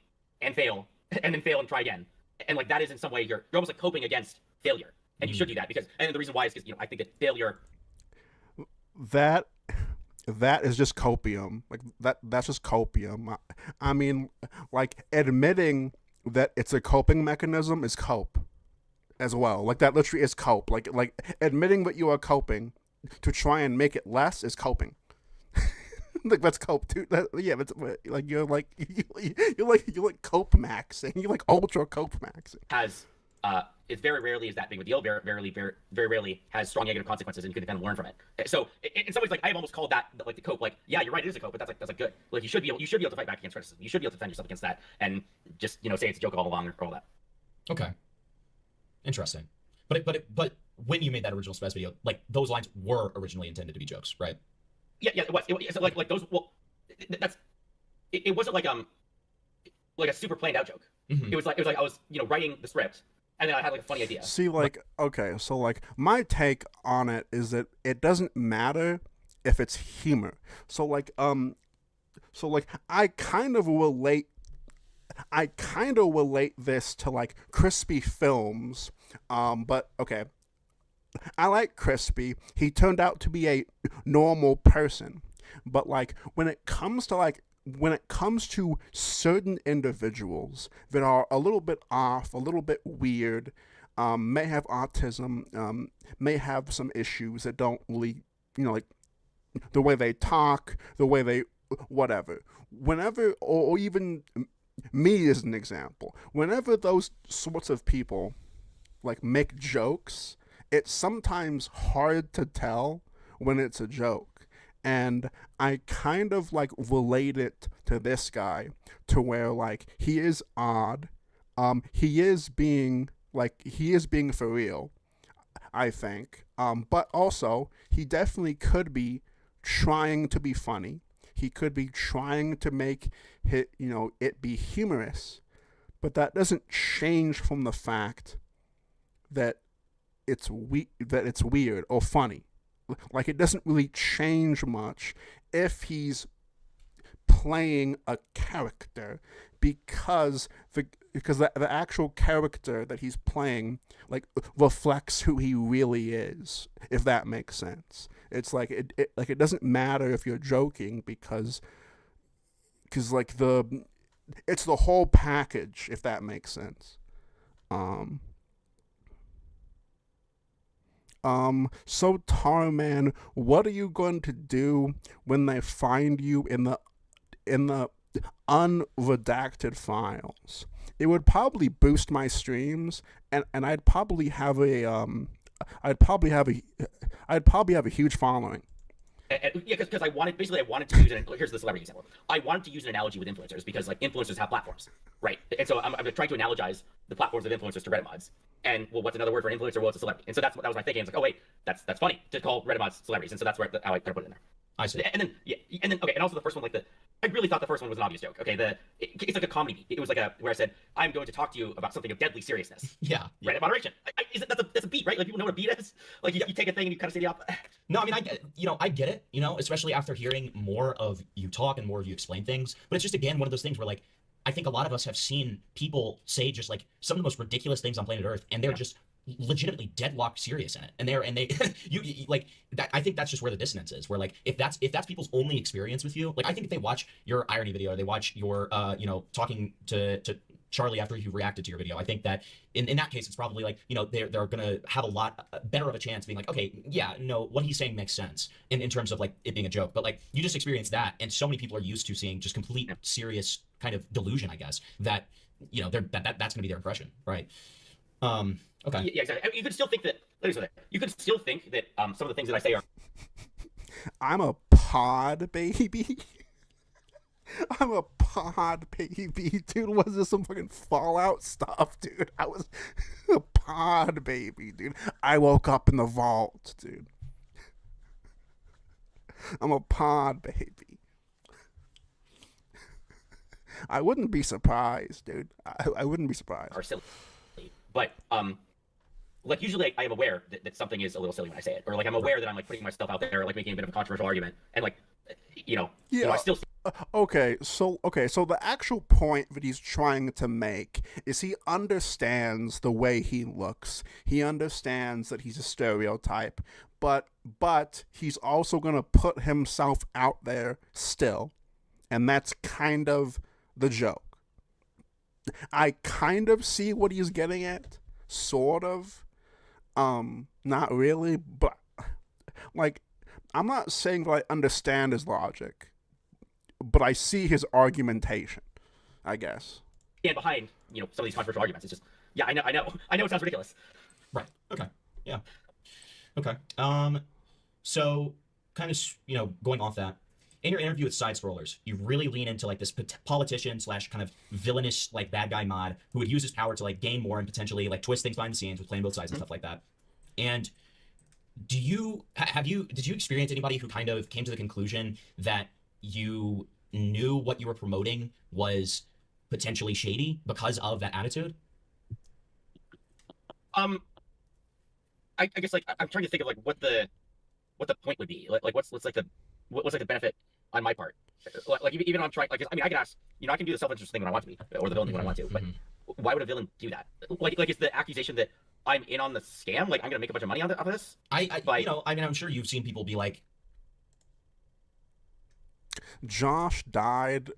and fail, and then fail and try again. And like that is in some way you're almost like coping against failure, and you should do that and the reason why is because I think that failure. That is just copium. Like that's just copium. I mean, like admitting that it's a coping mechanism is cope as well. Like that literally is cope. Like admitting that you are coping to try and make it less is coping. Like that's cope too. That's like you're like cope maxing. You're like ultra cope maxing. Has it's very rarely is that big of a deal. Very rarely has strong negative consequences, and you can kind of learn from it. So in some ways, like I've almost called that like the cope. Like, yeah, you're right, it is a cope, but that's like good. Like you should be able to fight back against criticism. You should be able to defend yourself against that, and just say it's a joke all along or all that. Okay. Interesting. But when you made that original Spez video, like those lines were originally intended to be jokes, right? Yeah, it was. So like those. Well, it wasn't like a super planned out joke. Mhm. It was like I was writing the script, and then I had like a funny idea. See, like, okay, so like my take on it is that it doesn't matter if it's humor. So like I kind of relate this to like Crispy Films. But okay. I like Crispy. He turned out to be a normal person. But like when it comes to certain individuals that are a little bit off, a little bit weird, may have autism, may have some issues that don't really, like the way they talk, the way they whatever. Whenever, or even me as an example, whenever those sorts of people like make jokes, it's sometimes hard to tell when it's a joke. And I kind of like relate it to this guy, to where like he is odd. He is being for real, I think. But also he definitely could be trying to be funny. He could be trying to make it be humorous. But that doesn't change from the fact that it's weird or funny. Like it doesn't really change much if he's playing a character, because the actual character that he's playing like reflects who he really is, if that makes sense. It's like it doesn't matter if you're joking, because like it's the whole package, if that makes sense. So Tarman, what are you going to do when they find you in the unredacted files? It would probably boost my streams, and I'd probably have a huge following. Yeah, because I wanted to use here's the celebrity example. I wanted to use an analogy with influencers, because like influencers have platforms, right? And so I'm trying to analogize the platforms of influencers to Reddit mods. And well, what's another word for an influencer? Well, it's a celebrity. And so that was my thinking. I was like, oh wait, that's funny to call Reddit mods celebrities. And so that's how I kind of put it in there. I see. And then okay, and also the first one, I really thought the first one was an obvious joke. Okay, it's like a comedy beat. It was like where I said, I'm going to talk to you about something of deadly seriousness. Yeah. Reddit moderation. That's a beat, right? Like people know what a beat is. Like you take a thing and you kind of say the opposite. No, I mean, I get it, especially after hearing more of you talk and more of you explain things. But it's just, again, one of those things where, like, I think a lot of us have seen people say just, like, some of the most ridiculous things on planet Earth, and they're just legitimately deadlocked serious in it, and they like that. I think that's just where the dissonance is, where like if that's people's only experience with you, like I think if they watch your irony video, or they watch your talking to Charlie after he reacted to your video, I think that in that case it's probably like, they're gonna have a lot better of a chance being like, okay, yeah, no, what he's saying makes sense in terms of like it being a joke. But like you just experienced that, and so many people are used to seeing just complete serious kind of delusion, I guess, that that's gonna be their impression, right? Okay. Yeah, exactly. I mean, you could still think that. You could still think that some of the things that I say are. I'm a pod baby. I'm a pod baby, dude. Was this some fucking Fallout stuff, dude? I was a pod baby, dude. I woke up in the vault, dude. I'm a pod baby. I wouldn't be surprised, dude. I wouldn't be surprised. Are silly, but like usually I am aware that something is a little silly when I say it, or like I'm aware that I'm like putting myself out there, like making a bit of a controversial argument, and like I still. Okay, so the actual point that he's trying to make is he understands the way he looks. He understands that he's a stereotype, but he's also gonna put himself out there still, and that's kind of the joke. I kind of see what he's getting at, sort of. Not really, but like, I'm not saying that I understand his logic, but I see his argumentation, I guess. Stand behind, some of these controversial arguments. It's just, yeah, I know it sounds ridiculous. Right. Okay. Yeah. Okay. So kind of, going off that, in your interview with Side Scrollers, you really lean into like this politician / kind of villainous like bad guy mod who would use his power to like gain more and potentially like twist things behind the scenes with playing both sides and stuff like that. And did you experience anybody who kind of came to the conclusion that you knew what you were promoting was potentially shady because of that attitude? I guess like I'm trying to think of like what the point would be. Like what's like the benefit on my part? Like even I'm trying, like, I mean, I can ask, I can do the self-interest thing when I want to be, or the villain thing when I want to, but why would a villain do that? Like is the accusation that I'm in on the scam? Like I'm gonna make a bunch of money off of this? I'm sure you've seen people be like, Josh died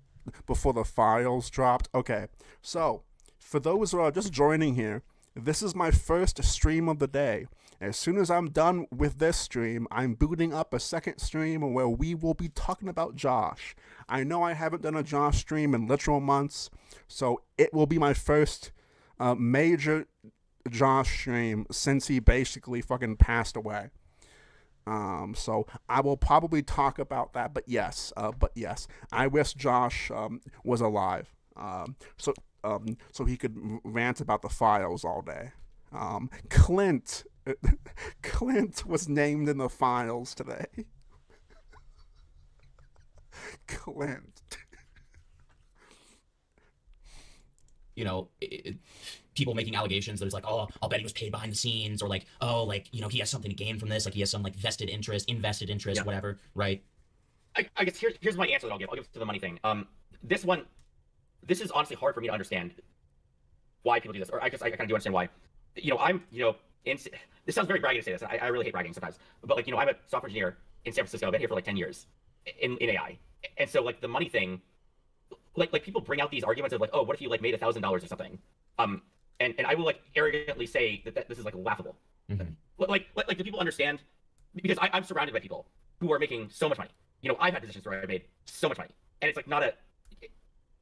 before the files dropped. Okay, so for those who are just joining here, this is my first stream of the day. As soon as I'm done with this stream, I'm booting up a second stream where we will be talking about Josh. I know I haven't done a Josh stream in literal months, so it will be my first major Josh stream since he basically fucking passed away. So I will probably talk about that, but yes, I wish Josh was alive, so he could rant about the files all day. Clint was named in the files today. Clint. People making allegations that it's like, oh, I'll bet he was paid behind the scenes, or like, oh, like, he has something to gain from this, like he has some like invested interest, yeah, whatever, right? I guess here's my answer that I'll give to the money thing. This is honestly hard for me to understand why people do this, or I guess I kind of do understand why. This sounds very braggy to say this. I really hate bragging sometimes, but like, I'm a software engineer in San Francisco. I've been here for like 10 years in AI, and so like the money thing, like people bring out these arguments of like, oh, what if you like made $1,000 or something, and I will like arrogantly say that this is like laughable. Mm-hmm. Like do people understand? Because I'm surrounded by people who are making so much money. I've had positions where I made so much money, and it's like not a.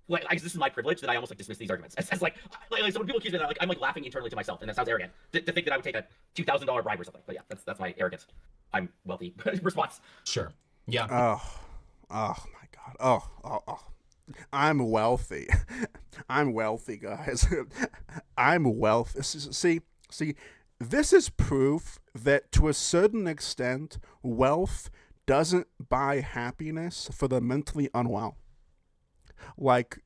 Like, I guess this is my privilege that I almost like dismiss these arguments. It's like so when people accuse me of that, like I'm like laughing internally to myself, and that sounds arrogant to think that I would take a $2,000 bribe or something. But yeah, that's my arrogant, I'm wealthy response. Sure. Yeah. Oh my God. Oh. I'm wealthy. I'm wealthy, guys. I'm wealthy. See, this is proof that to a certain extent, wealth doesn't buy happiness for the mentally unwell. Like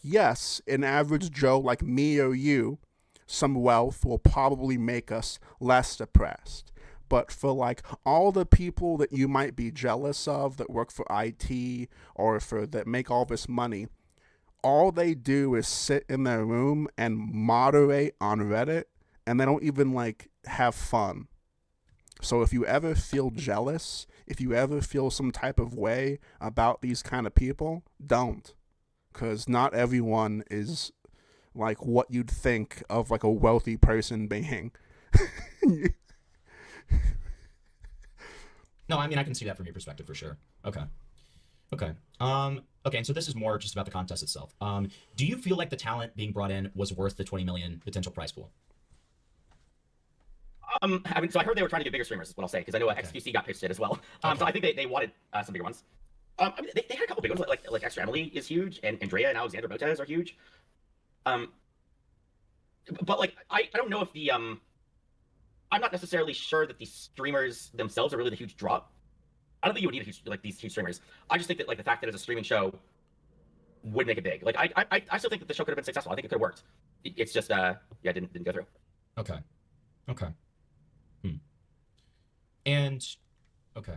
yes, an average Joe like me or you, some wealth will probably make us less depressed. But for like all the people that you might be jealous of that work for IT or that make all this money, all they do is sit in their room and moderate on Reddit and they don't even like have fun. So if you ever feel jealous, if you ever feel some type of way about these kind of people, don't. Because not everyone is like what you'd think of like a wealthy person being. No, I mean I can see that from your perspective for sure. Okay. Okay. Okay, and so this is more just about the contest itself. Do you feel like the talent being brought in was worth the 20 million potential prize pool? I mean, so I heard they were trying to get bigger streamers, is what I'll say, because I know XQC got pitched it as well. So I think they wanted some bigger ones. I mean, they had a couple big ones, like Extra Emily is huge, and Andrea and Alexander Botez are huge. But like, I don't know if the I'm not necessarily sure that the streamers themselves are really the huge draw. I don't think you would need these huge streamers. I just think that like the fact that it's a streaming show would make it big. Like I still think that the show could have been successful. I think it could have worked. It's just didn't go through. Okay. Okay. And okay.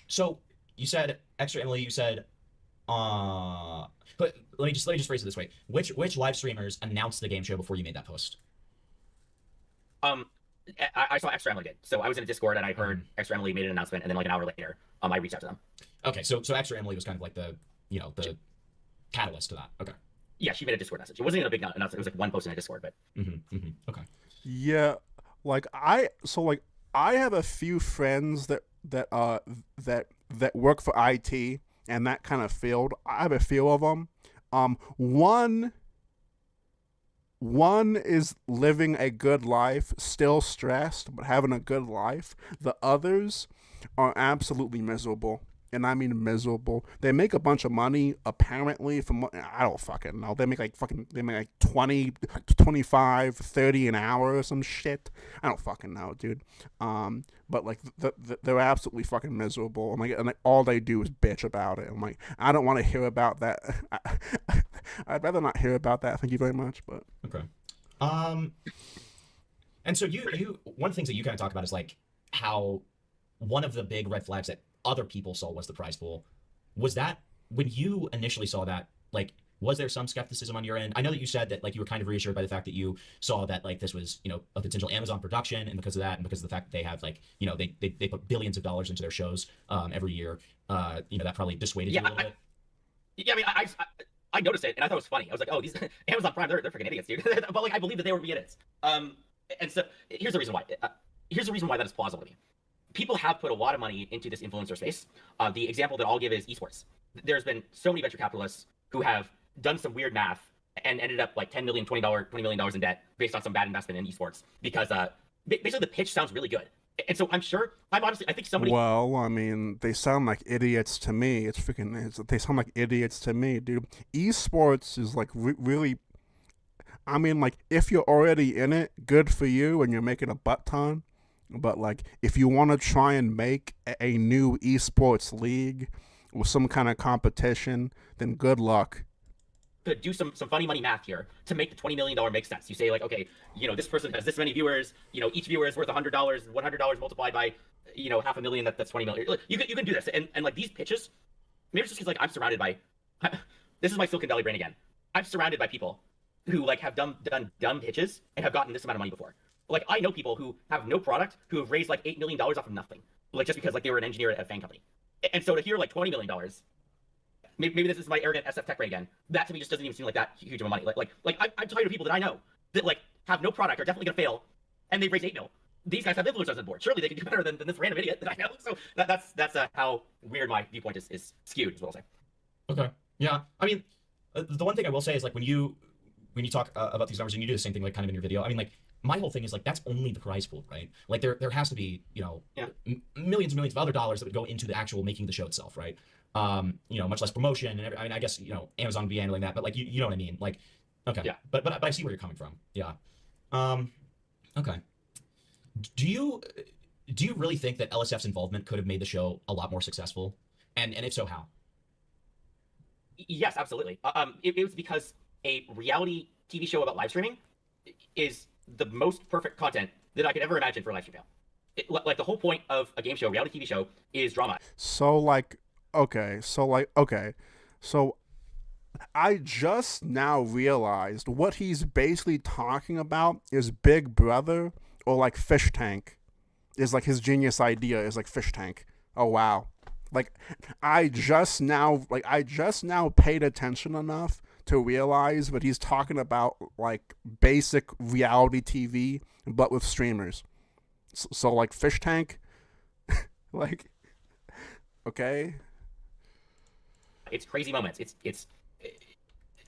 So you said Extra Emily. You said, but let me just phrase it this way: which live streamers announced the game show before you made that post? I saw Extra Emily did. So I was in a Discord and I heard Extra Emily made an announcement, and then like an hour later, I reached out to them. Okay, so Extra Emily was kind of like the the catalyst to that. Okay. Yeah, she made a Discord message. It wasn't even a big announcement. It was like one post in a Discord, but. Okay. Yeah, like I have a few friends that work for IT and that kind of field. I have a few of them. One is living a good life, still stressed, but having a good life. The others are absolutely miserable. And I mean miserable. They make a bunch of money, apparently, from what, I don't fucking know. They make like 20, 25, 30 an hour or some shit. I don't fucking know, dude. But like, they're absolutely fucking miserable. And like all they do is bitch about it. I'm like, I don't want to hear about that. I'd rather not hear about that. Thank you very much. But okay. And so you one of the things that you kind of talk about is like how one of the big red flags that other people saw was the prize pool. Was that when you initially saw that, like, was there some skepticism on your end? I know that you said that like you were kind of reassured by the fact that you saw that like this was, a potential Amazon production, and because of that and because of the fact that they have like, they put billions of dollars into their shows every year, that probably dissuaded you a little bit. Yeah, I mean, I noticed it and I thought it was funny. I was like, oh, these Amazon Prime, they're freaking idiots, dude. But like I believe that they were being idiots. And so here's the reason why. Here's the reason why that is plausible to me. People have put a lot of money into this influencer space. The example that I'll give is esports. There's been so many venture capitalists who have done some weird math and ended up like $10 million, $20 million in debt based on some bad investment in esports because basically the pitch sounds really good. And so I think somebody. Well, I mean, they sound like idiots to me. They sound like idiots to me, dude. Esports is like really. I mean, like if you're already in it, good for you, and you're making a butt ton. But like, if you want to try and make a new esports league with some kind of competition, then good luck. To do some funny money math here to make the $20 million make sense. You say like, okay, this person has this many viewers. Each viewer is worth $100. $100 multiplied by, $500,000. That's $20 million. You can do this. And like these pitches, maybe it's just because like I'm surrounded by. This is my Silicon Valley brain again. I'm surrounded by people who like have done dumb pitches and have gotten this amount of money before. Like, I know people who have no product who have raised like $8 million off of nothing, like just because like they were an engineer at a fan company. And so to hear like $20 million, maybe this is my arrogant SF tech brain again. That to me just doesn't even seem like that huge of a money. Like I'm talking to people that I know that like have no product, are definitely gonna fail, and they've raised $8 million. These guys have influencers on board. Surely they can do better than this random idiot that I know. So that's how weird my viewpoint is skewed, is what I'll say. Okay. Yeah. I mean, the one thing I will say is like when you talk about these numbers and you do the same thing like kind of in your video. I mean like. My whole thing is like that's only the prize pool, right? Like there has to be millions and millions of other dollars that would go into the actual making the show itself, right? Much less promotion and I mean I guess Amazon would be handling that, but like you know what I mean? Like okay, yeah. But I see where you're coming from. Yeah. Okay. Do you really think that LSF's involvement could have made the show a lot more successful? And if so, how? Yes, absolutely. It was because a reality TV show about live streaming is the most perfect content that I could ever imagine for a live stream show. Like the whole point of a game show, a reality TV show, is drama. So I just now realized what he's basically talking about is Big Brother or like Fish Tank. Is like his genius idea is like Fish Tank. Oh wow. Like I just now paid attention enough to realize that he's talking about like basic reality TV but with streamers. So like Fish Tank, like okay. It's crazy moments. This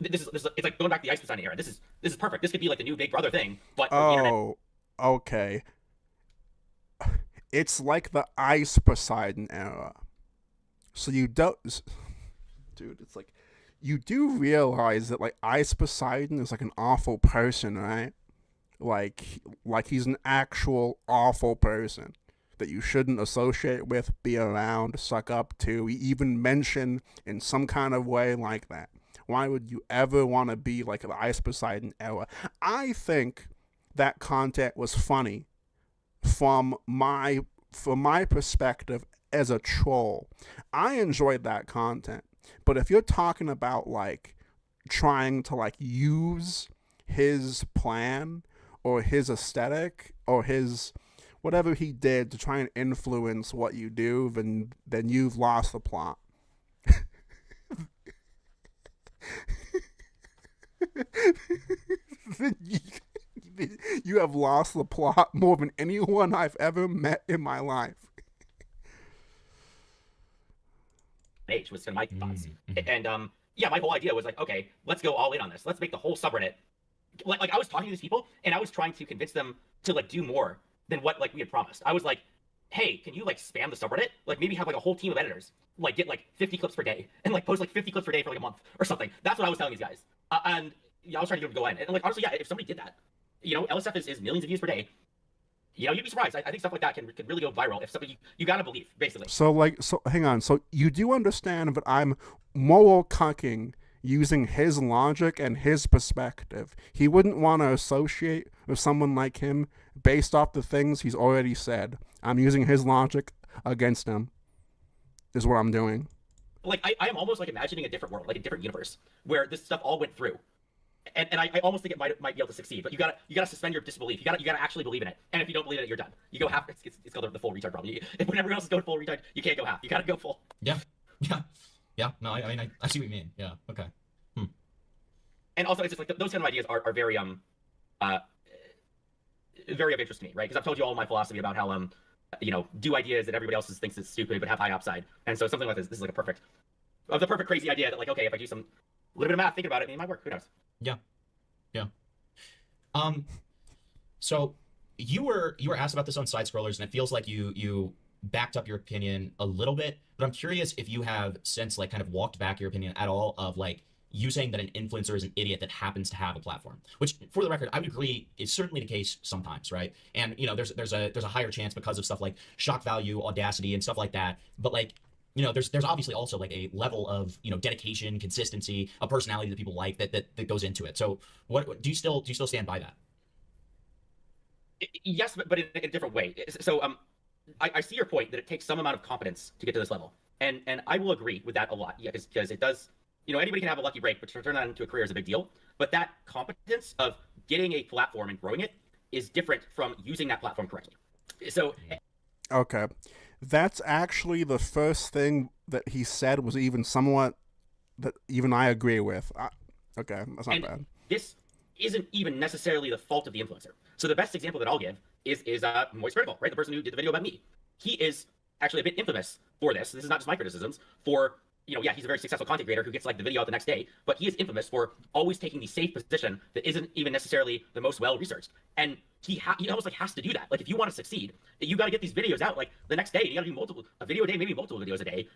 is it's like going back to the Ice Poseidon era. This is perfect. This could be like the new Big Brother thing, but for the internet. Oh, okay. It's like the Ice Poseidon era. So you don't, dude. It's like you do realize that like Ice Poseidon is like an awful person, right? Like he's an actual awful person that you shouldn't associate with, be around, suck up to, even mention in some kind of way like that. Why would you ever want to be like the Ice Poseidon era? I think that content was funny from my perspective as a troll. I enjoyed that content. But if you're talking about like trying to like use his plan or his aesthetic or his whatever he did to try and influence what you do, then you've lost the plot. You have lost the plot more than anyone I've ever met in my life. Age was kind of my thoughts, and yeah, my whole idea was like, okay, let's go all in on this. Let's make the whole subreddit. Like I was talking to these people, and I was trying to convince them to like do more than what like we had promised. I was like, hey, can you like spam the subreddit? Like maybe have like a whole team of editors, like get like 50 clips per day, and like post like 50 clips per day for like a month or something. That's what I was telling these guys, and yeah, I was trying to get them to go in, and like honestly, yeah, if somebody did that, you know, LSF is millions of views per day. You know, you'd be surprised. I think stuff like that can really go viral if somebody you gotta believe, basically. So hang on. So you do understand that I'm moral cucking using his logic and his perspective. He wouldn't want to associate with someone like him based off the things he's already said. I'm using his logic against him. Is what I'm doing. Like I am almost like imagining a different world, like a different universe where this stuff all went through. And I almost think it might be able to succeed, but you gotta suspend your disbelief. You gotta actually believe in it. And if you don't believe in it, you're done. You go half. It's called the full retard problem. When everyone else is going full retard, you can't go half. You gotta go full. Yeah. No, I mean, I see what you mean. Yeah. Okay. And also, it's just like those kind of ideas are very very of interest to me, right? Because I've told you all my philosophy about how you know, do ideas that everybody else thinks is stupid but have high upside. And so something like this is like the perfect crazy idea that like, okay, if I do some little bit of math, thinking about it, it might work. Who knows? Yeah. So you were asked about this on Side Scrollers, and it feels like you backed up your opinion a little bit. But I'm curious if you have since like kind of walked back your opinion at all of like you saying that an influencer is an idiot that happens to have a platform, which for the record, I would agree is certainly the case sometimes, right? And you know, there's a higher chance because of stuff like shock value, audacity, and stuff like that. But like, you know, there's obviously also like a level of, you know, dedication, consistency, a personality that people like that goes into it. So what do you still stand by that? Yes, but in a different way. So I see your point that it takes some amount of competence to get to this level, and I will agree with that a lot. Yeah, because it does. You know, anybody can have a lucky break, but to turn that into a career is a big deal. But that competence of getting a platform and growing it is different from using that platform correctly. So okay. That's actually the first thing that he said was even somewhat that even I agree with. Okay, that's not bad. This isn't even necessarily the fault of the influencer. So the best example that I'll give is Moist Critical, right? The person who did the video about me. He is actually a bit infamous for this. This is not just my criticisms. For, you know, yeah, he's a very successful content creator who gets like the video out the next day, but he is infamous for always taking the safe position that isn't even necessarily the most well researched. And he almost like has to do that. Like if you want to succeed, you got to get these videos out like the next day. And you got to do a video a day, maybe multiple videos a day.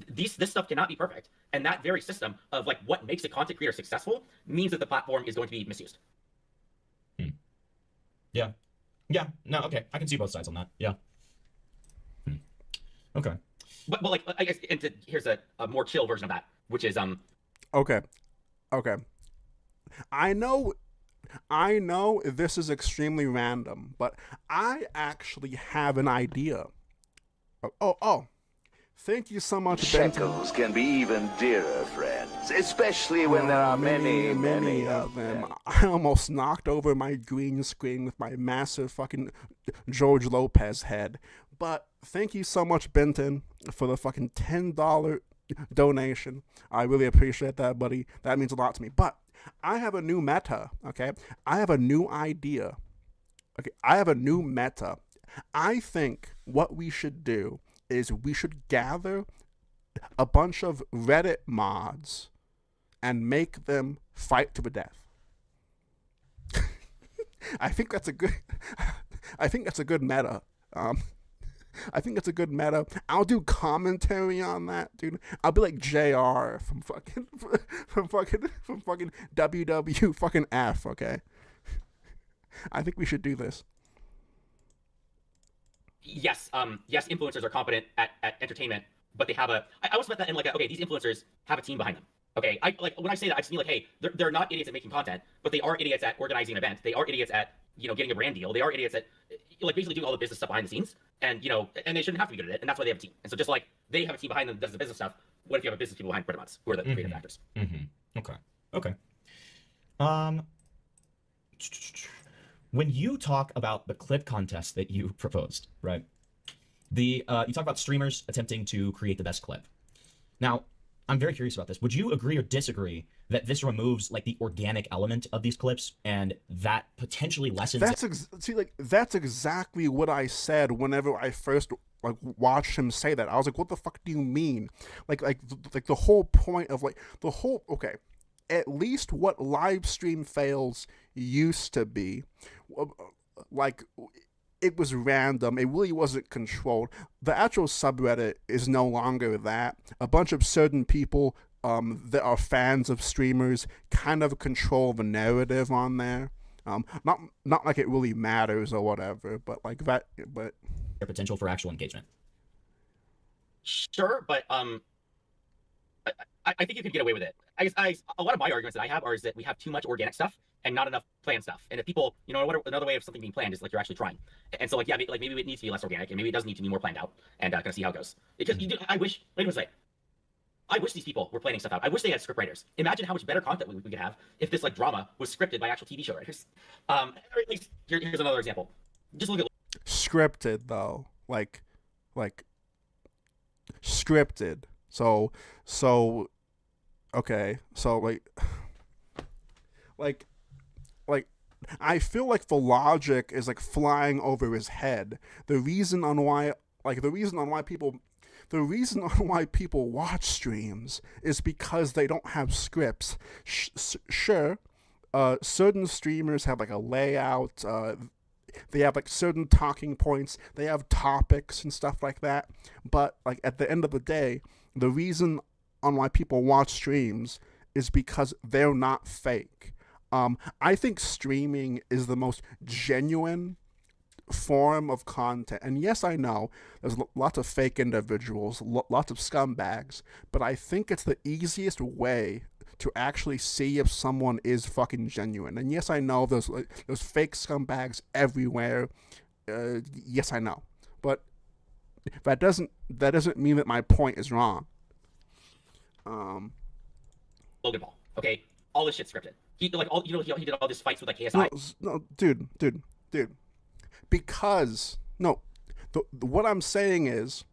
This stuff cannot be perfect. And that very system of like what makes a content creator successful means that the platform is going to be misused. Yeah. No. Okay. I can see both sides on that. Yeah. Okay. But like I guess here's a more chill version of that, which is Okay. I know this is extremely random, but I actually have an idea. Oh. Thank you so much, Benton. Shekels can be even dearer, friend. especially when there are many of them. I almost knocked over my green screen with my massive fucking George Lopez head. But thank you so much, Benton, for the fucking $10 donation. I really appreciate that, buddy. That means a lot to me. But I have a new meta, okay? I have a new idea. Okay, I have a new meta. I think what we should do is we should gather a bunch of Reddit mods and make them fight to the death. I think that's a good meta. I think it's a good meta. I'll do commentary on that, dude. I'll be like JR from fucking WW fucking F, okay? I think we should do this. Yes, yes, influencers are competent at entertainment, but they have a. I always met that in like, okay, these influencers have a team behind them. Okay, I like when I say that, I just mean like, hey, they're not idiots at making content, but they are idiots at organizing an event. They are idiots at getting a brand deal. They are idiots at like basically doing all the business stuff behind the scenes, and and they shouldn't have to be good at it, and that's why they have a team. And so just like they have a team behind them that does the business stuff, what if you have a business people behind Reddit mods who are the creative actors? Okay. When you talk about the clip contest that you proposed, right? You talk about streamers attempting to create the best clip. Now, I'm very curious about this. Would you agree or disagree that this removes like the organic element of these clips and that potentially lessens? That's exactly what I said whenever I first like watched him say that. I was like, what the fuck do you mean? Like the whole point of okay. At least what live stream fails used to be, like, it was random. It really wasn't controlled. The actual subreddit is no longer that. A bunch of certain people that are fans of streamers kind of control the narrative on there. Not like it really matters or whatever, but like that. But their potential for actual engagement. Sure, but I think you could get away with it. A lot of my arguments that I have is that we have too much organic stuff and not enough planned stuff. And if people, another way of something being planned is like you're actually trying. And so like, yeah, like maybe it needs to be less organic and maybe it does need to be more planned out and kind of see how it goes. Because I wish these people were planning stuff out. I wish they had script writers. Imagine how much better content we could have if this like drama was scripted by actual TV show writers. Or at least here's another example. Just look at scripted though, like scripted. So okay, so like I feel like the logic is like flying over his head. The reason on why people watch streams is because they don't have scripts. Sure, certain streamers have like a layout. They have like certain talking points. They have topics and stuff like that. But like at the end of the day, the reason on why people watch streams is because they're not fake. I think streaming is the most genuine form of content. And yes, I know there's lots of fake individuals, lots of scumbags, but I think it's the easiest way to actually see if someone is fucking genuine. And yes, I know there's fake scumbags everywhere. Yes, I know, but that doesn't mean that my point is wrong. Logan Paul. Okay, all this shit's scripted. He did all this fights with like KSI. No, dude. Because what I'm saying is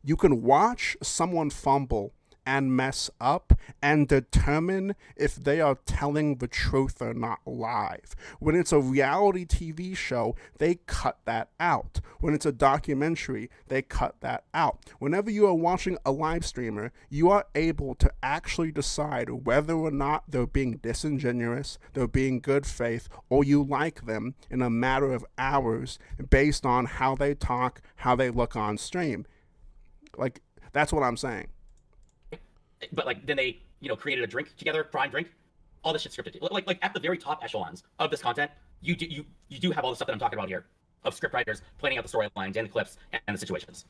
you can watch someone fumble and mess up and determine if they are telling the truth or not live. When it's a reality TV show, they cut that out. When it's a documentary, they cut that out. Whenever you are watching a live streamer, you are able to actually decide whether or not they're being disingenuous, they're being good faith, or you like them in a matter of hours based on how they talk, how they look on stream. Like, that's what I'm saying. But like then they created a drink together, prime drink. All this shit's scripted. Like at the very top echelons of this content, you do have all the stuff that I'm talking about here of script writers planning out the storylines and the clips and the situations.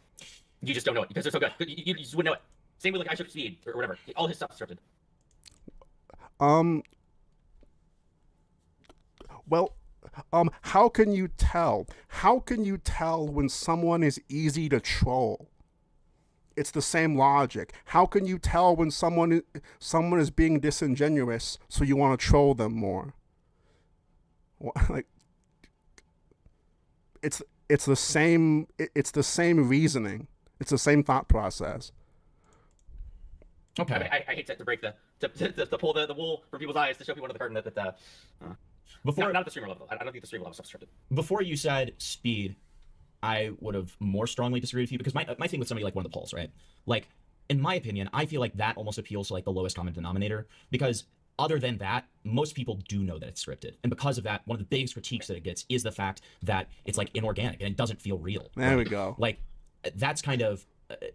You just don't know it because they're so good. You just wouldn't know it. Same with like I Shook Speed or whatever. All his stuff's scripted. Well, how can you tell? How can you tell when someone is easy to troll? it's the same logic. How can you tell when someone is being disingenuous, so you want to troll them more? Like, it's the same reasoning. It's the same thought process. Okay. I hate to break to pull the wool from people's eyes to show people under the curtain that before not at the streamer level. I don't think the streamer level is subscripted. Before you said speed, I would have more strongly disagreed with you, because my thing with somebody like one of the polls, right? Like, in my opinion, I feel like that almost appeals to like the lowest common denominator, because other than that, most people do know that it's scripted. And because of that, one of the biggest critiques that it gets is the fact that it's like inorganic and it doesn't feel real. There we go. Like, that's kind of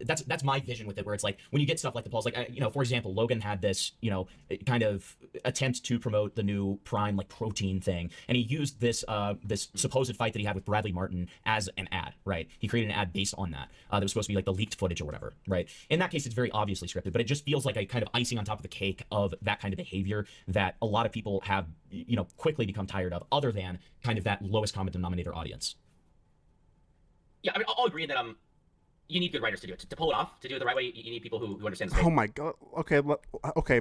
that's my vision with it, where it's like when you get stuff like the polls, like, you know, for example, Logan had this, you know, kind of attempt to promote the new Prime like protein thing, and he used this this supposed fight that he had with Bradley Martin as an ad, right? He created an ad based on that that was supposed to be like the leaked footage or whatever, right? In that case, it's very obviously scripted, but it just feels like a kind of icing on top of the cake of that kind of behavior that a lot of people have, you know, quickly become tired of, other than kind of that lowest common denominator audience. Yeah, I mean, I'll agree that you need good writers to do it. To pull it off, to do it the right way, you need people who understand the space. Oh my god. Okay.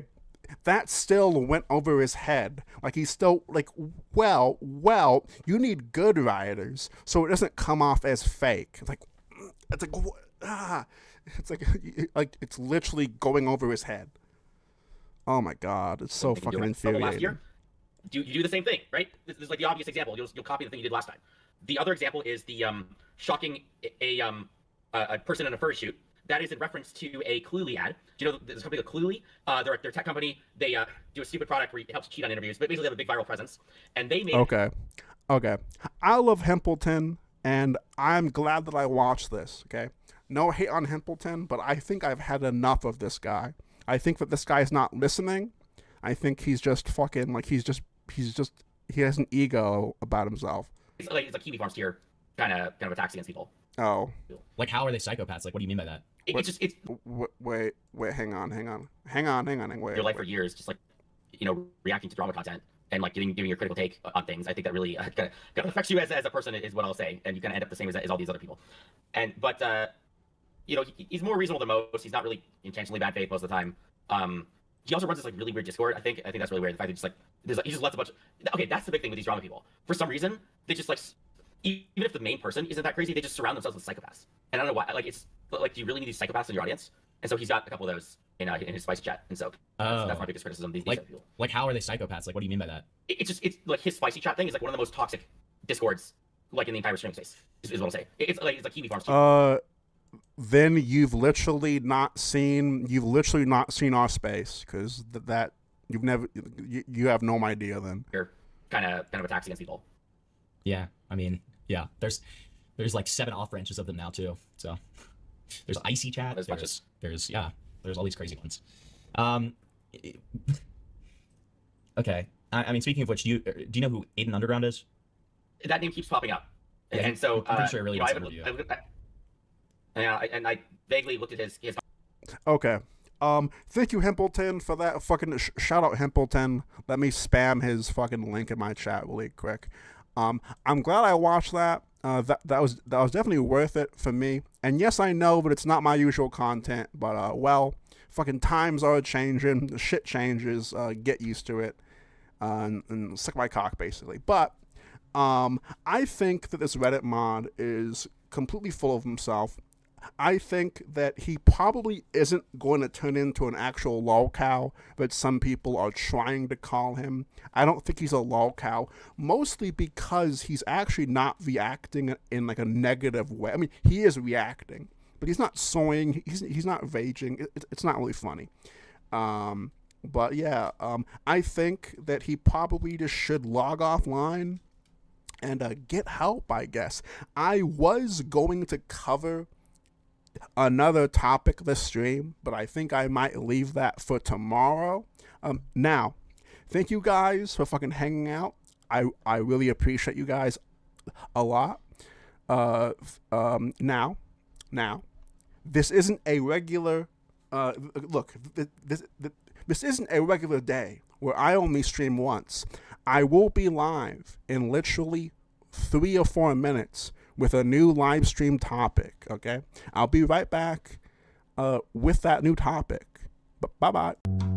That still went over his head. Like, he's still like, well, you need good writers so it doesn't come off as fake. It's like it's literally going over his head. Oh my god, it's so fucking infuriating. Last year, you do the same thing, right? This is like the obvious example. You'll copy the thing you did last time. The other example is the shocking a person in a fursuit. That is in reference to a Cluely ad. Do you know this company called Cluely? They're a tech company. They do a stupid product where it helps cheat on interviews, but basically they have a big viral presence. And they made Okay. I love Himplton, and I'm glad that I watched this. Okay. No hate on Himplton, but I think I've had enough of this guy. I think that this guy is not listening. I think he's just fucking like he has an ego about himself. It's like Kiwi Farms tier kind of attacks against people. Oh. Like, how are they psychopaths? Like, what do you mean by that? It's Wait, hang on. Wait. your life for years, just like, you know, reacting to drama content and like giving your critical take on things. I think that really kind of affects you as a person, is what I'll say, and you kind of end up the same as all these other people. But you know, he's more reasonable than most. He's not really intentionally bad faith most of the time. He also runs this like really weird Discord. I think that's really weird. The fact that just like he just lets a bunch. Okay, that's the big thing with these drama people. For some reason, they just like, even if the main person isn't that crazy, they just surround themselves with psychopaths. And I don't know why. Like, it's like, do you really need these psychopaths in your audience? And so he's got a couple of those in his spicy chat. And so that's my biggest criticism. These people. Like, how are they psychopaths? Like, what do you mean by that? It's like his spicy chat thing is like one of the most toxic Discords like in the entire streaming space. Is what I'll say. It's like Kiwi Farms. Then you've literally not seen our space, because that you've never you have no idea. Then You're kind of attacks against people. Yeah, I mean, yeah. There's like 7 off branches of them now too. So there's icy chat. There's all these crazy ones. Okay. I mean, speaking of which, do you know who Aiden Underground is? That name keeps popping up, Yeah, and so I'm pretty sure it really wants to I vaguely looked at his. Okay. Thank you, Himplton, for that fucking shout out, Himplton. Let me spam his fucking link in my chat really quick. I'm glad I watched that. That was definitely worth it for me. And yes, I know that it's not my usual content, but well, fucking times are changing. The shit changes. Get used to it. And suck my cock, basically. But I think that this Reddit mod is completely full of himself. I think that he probably isn't going to turn into an actual lolcow that some people are trying to call him. I don't think he's a lolcow, mostly because he's actually not reacting in like a negative way. I mean, he is reacting, but he's not soying. He's not raging. It's not really funny. But yeah, I think that he probably just should log offline and get help, I guess. I was going to cover another topic this stream, but I think I might leave that for tomorrow. Now, thank you guys for fucking hanging out. I really appreciate you guys a lot. Now, this isn't a regular. Look, this isn't a regular day where I only stream once. I will be live in literally 3 or 4 minutes with a new live stream topic, okay? I'll be right back. with that new topic. Bye bye.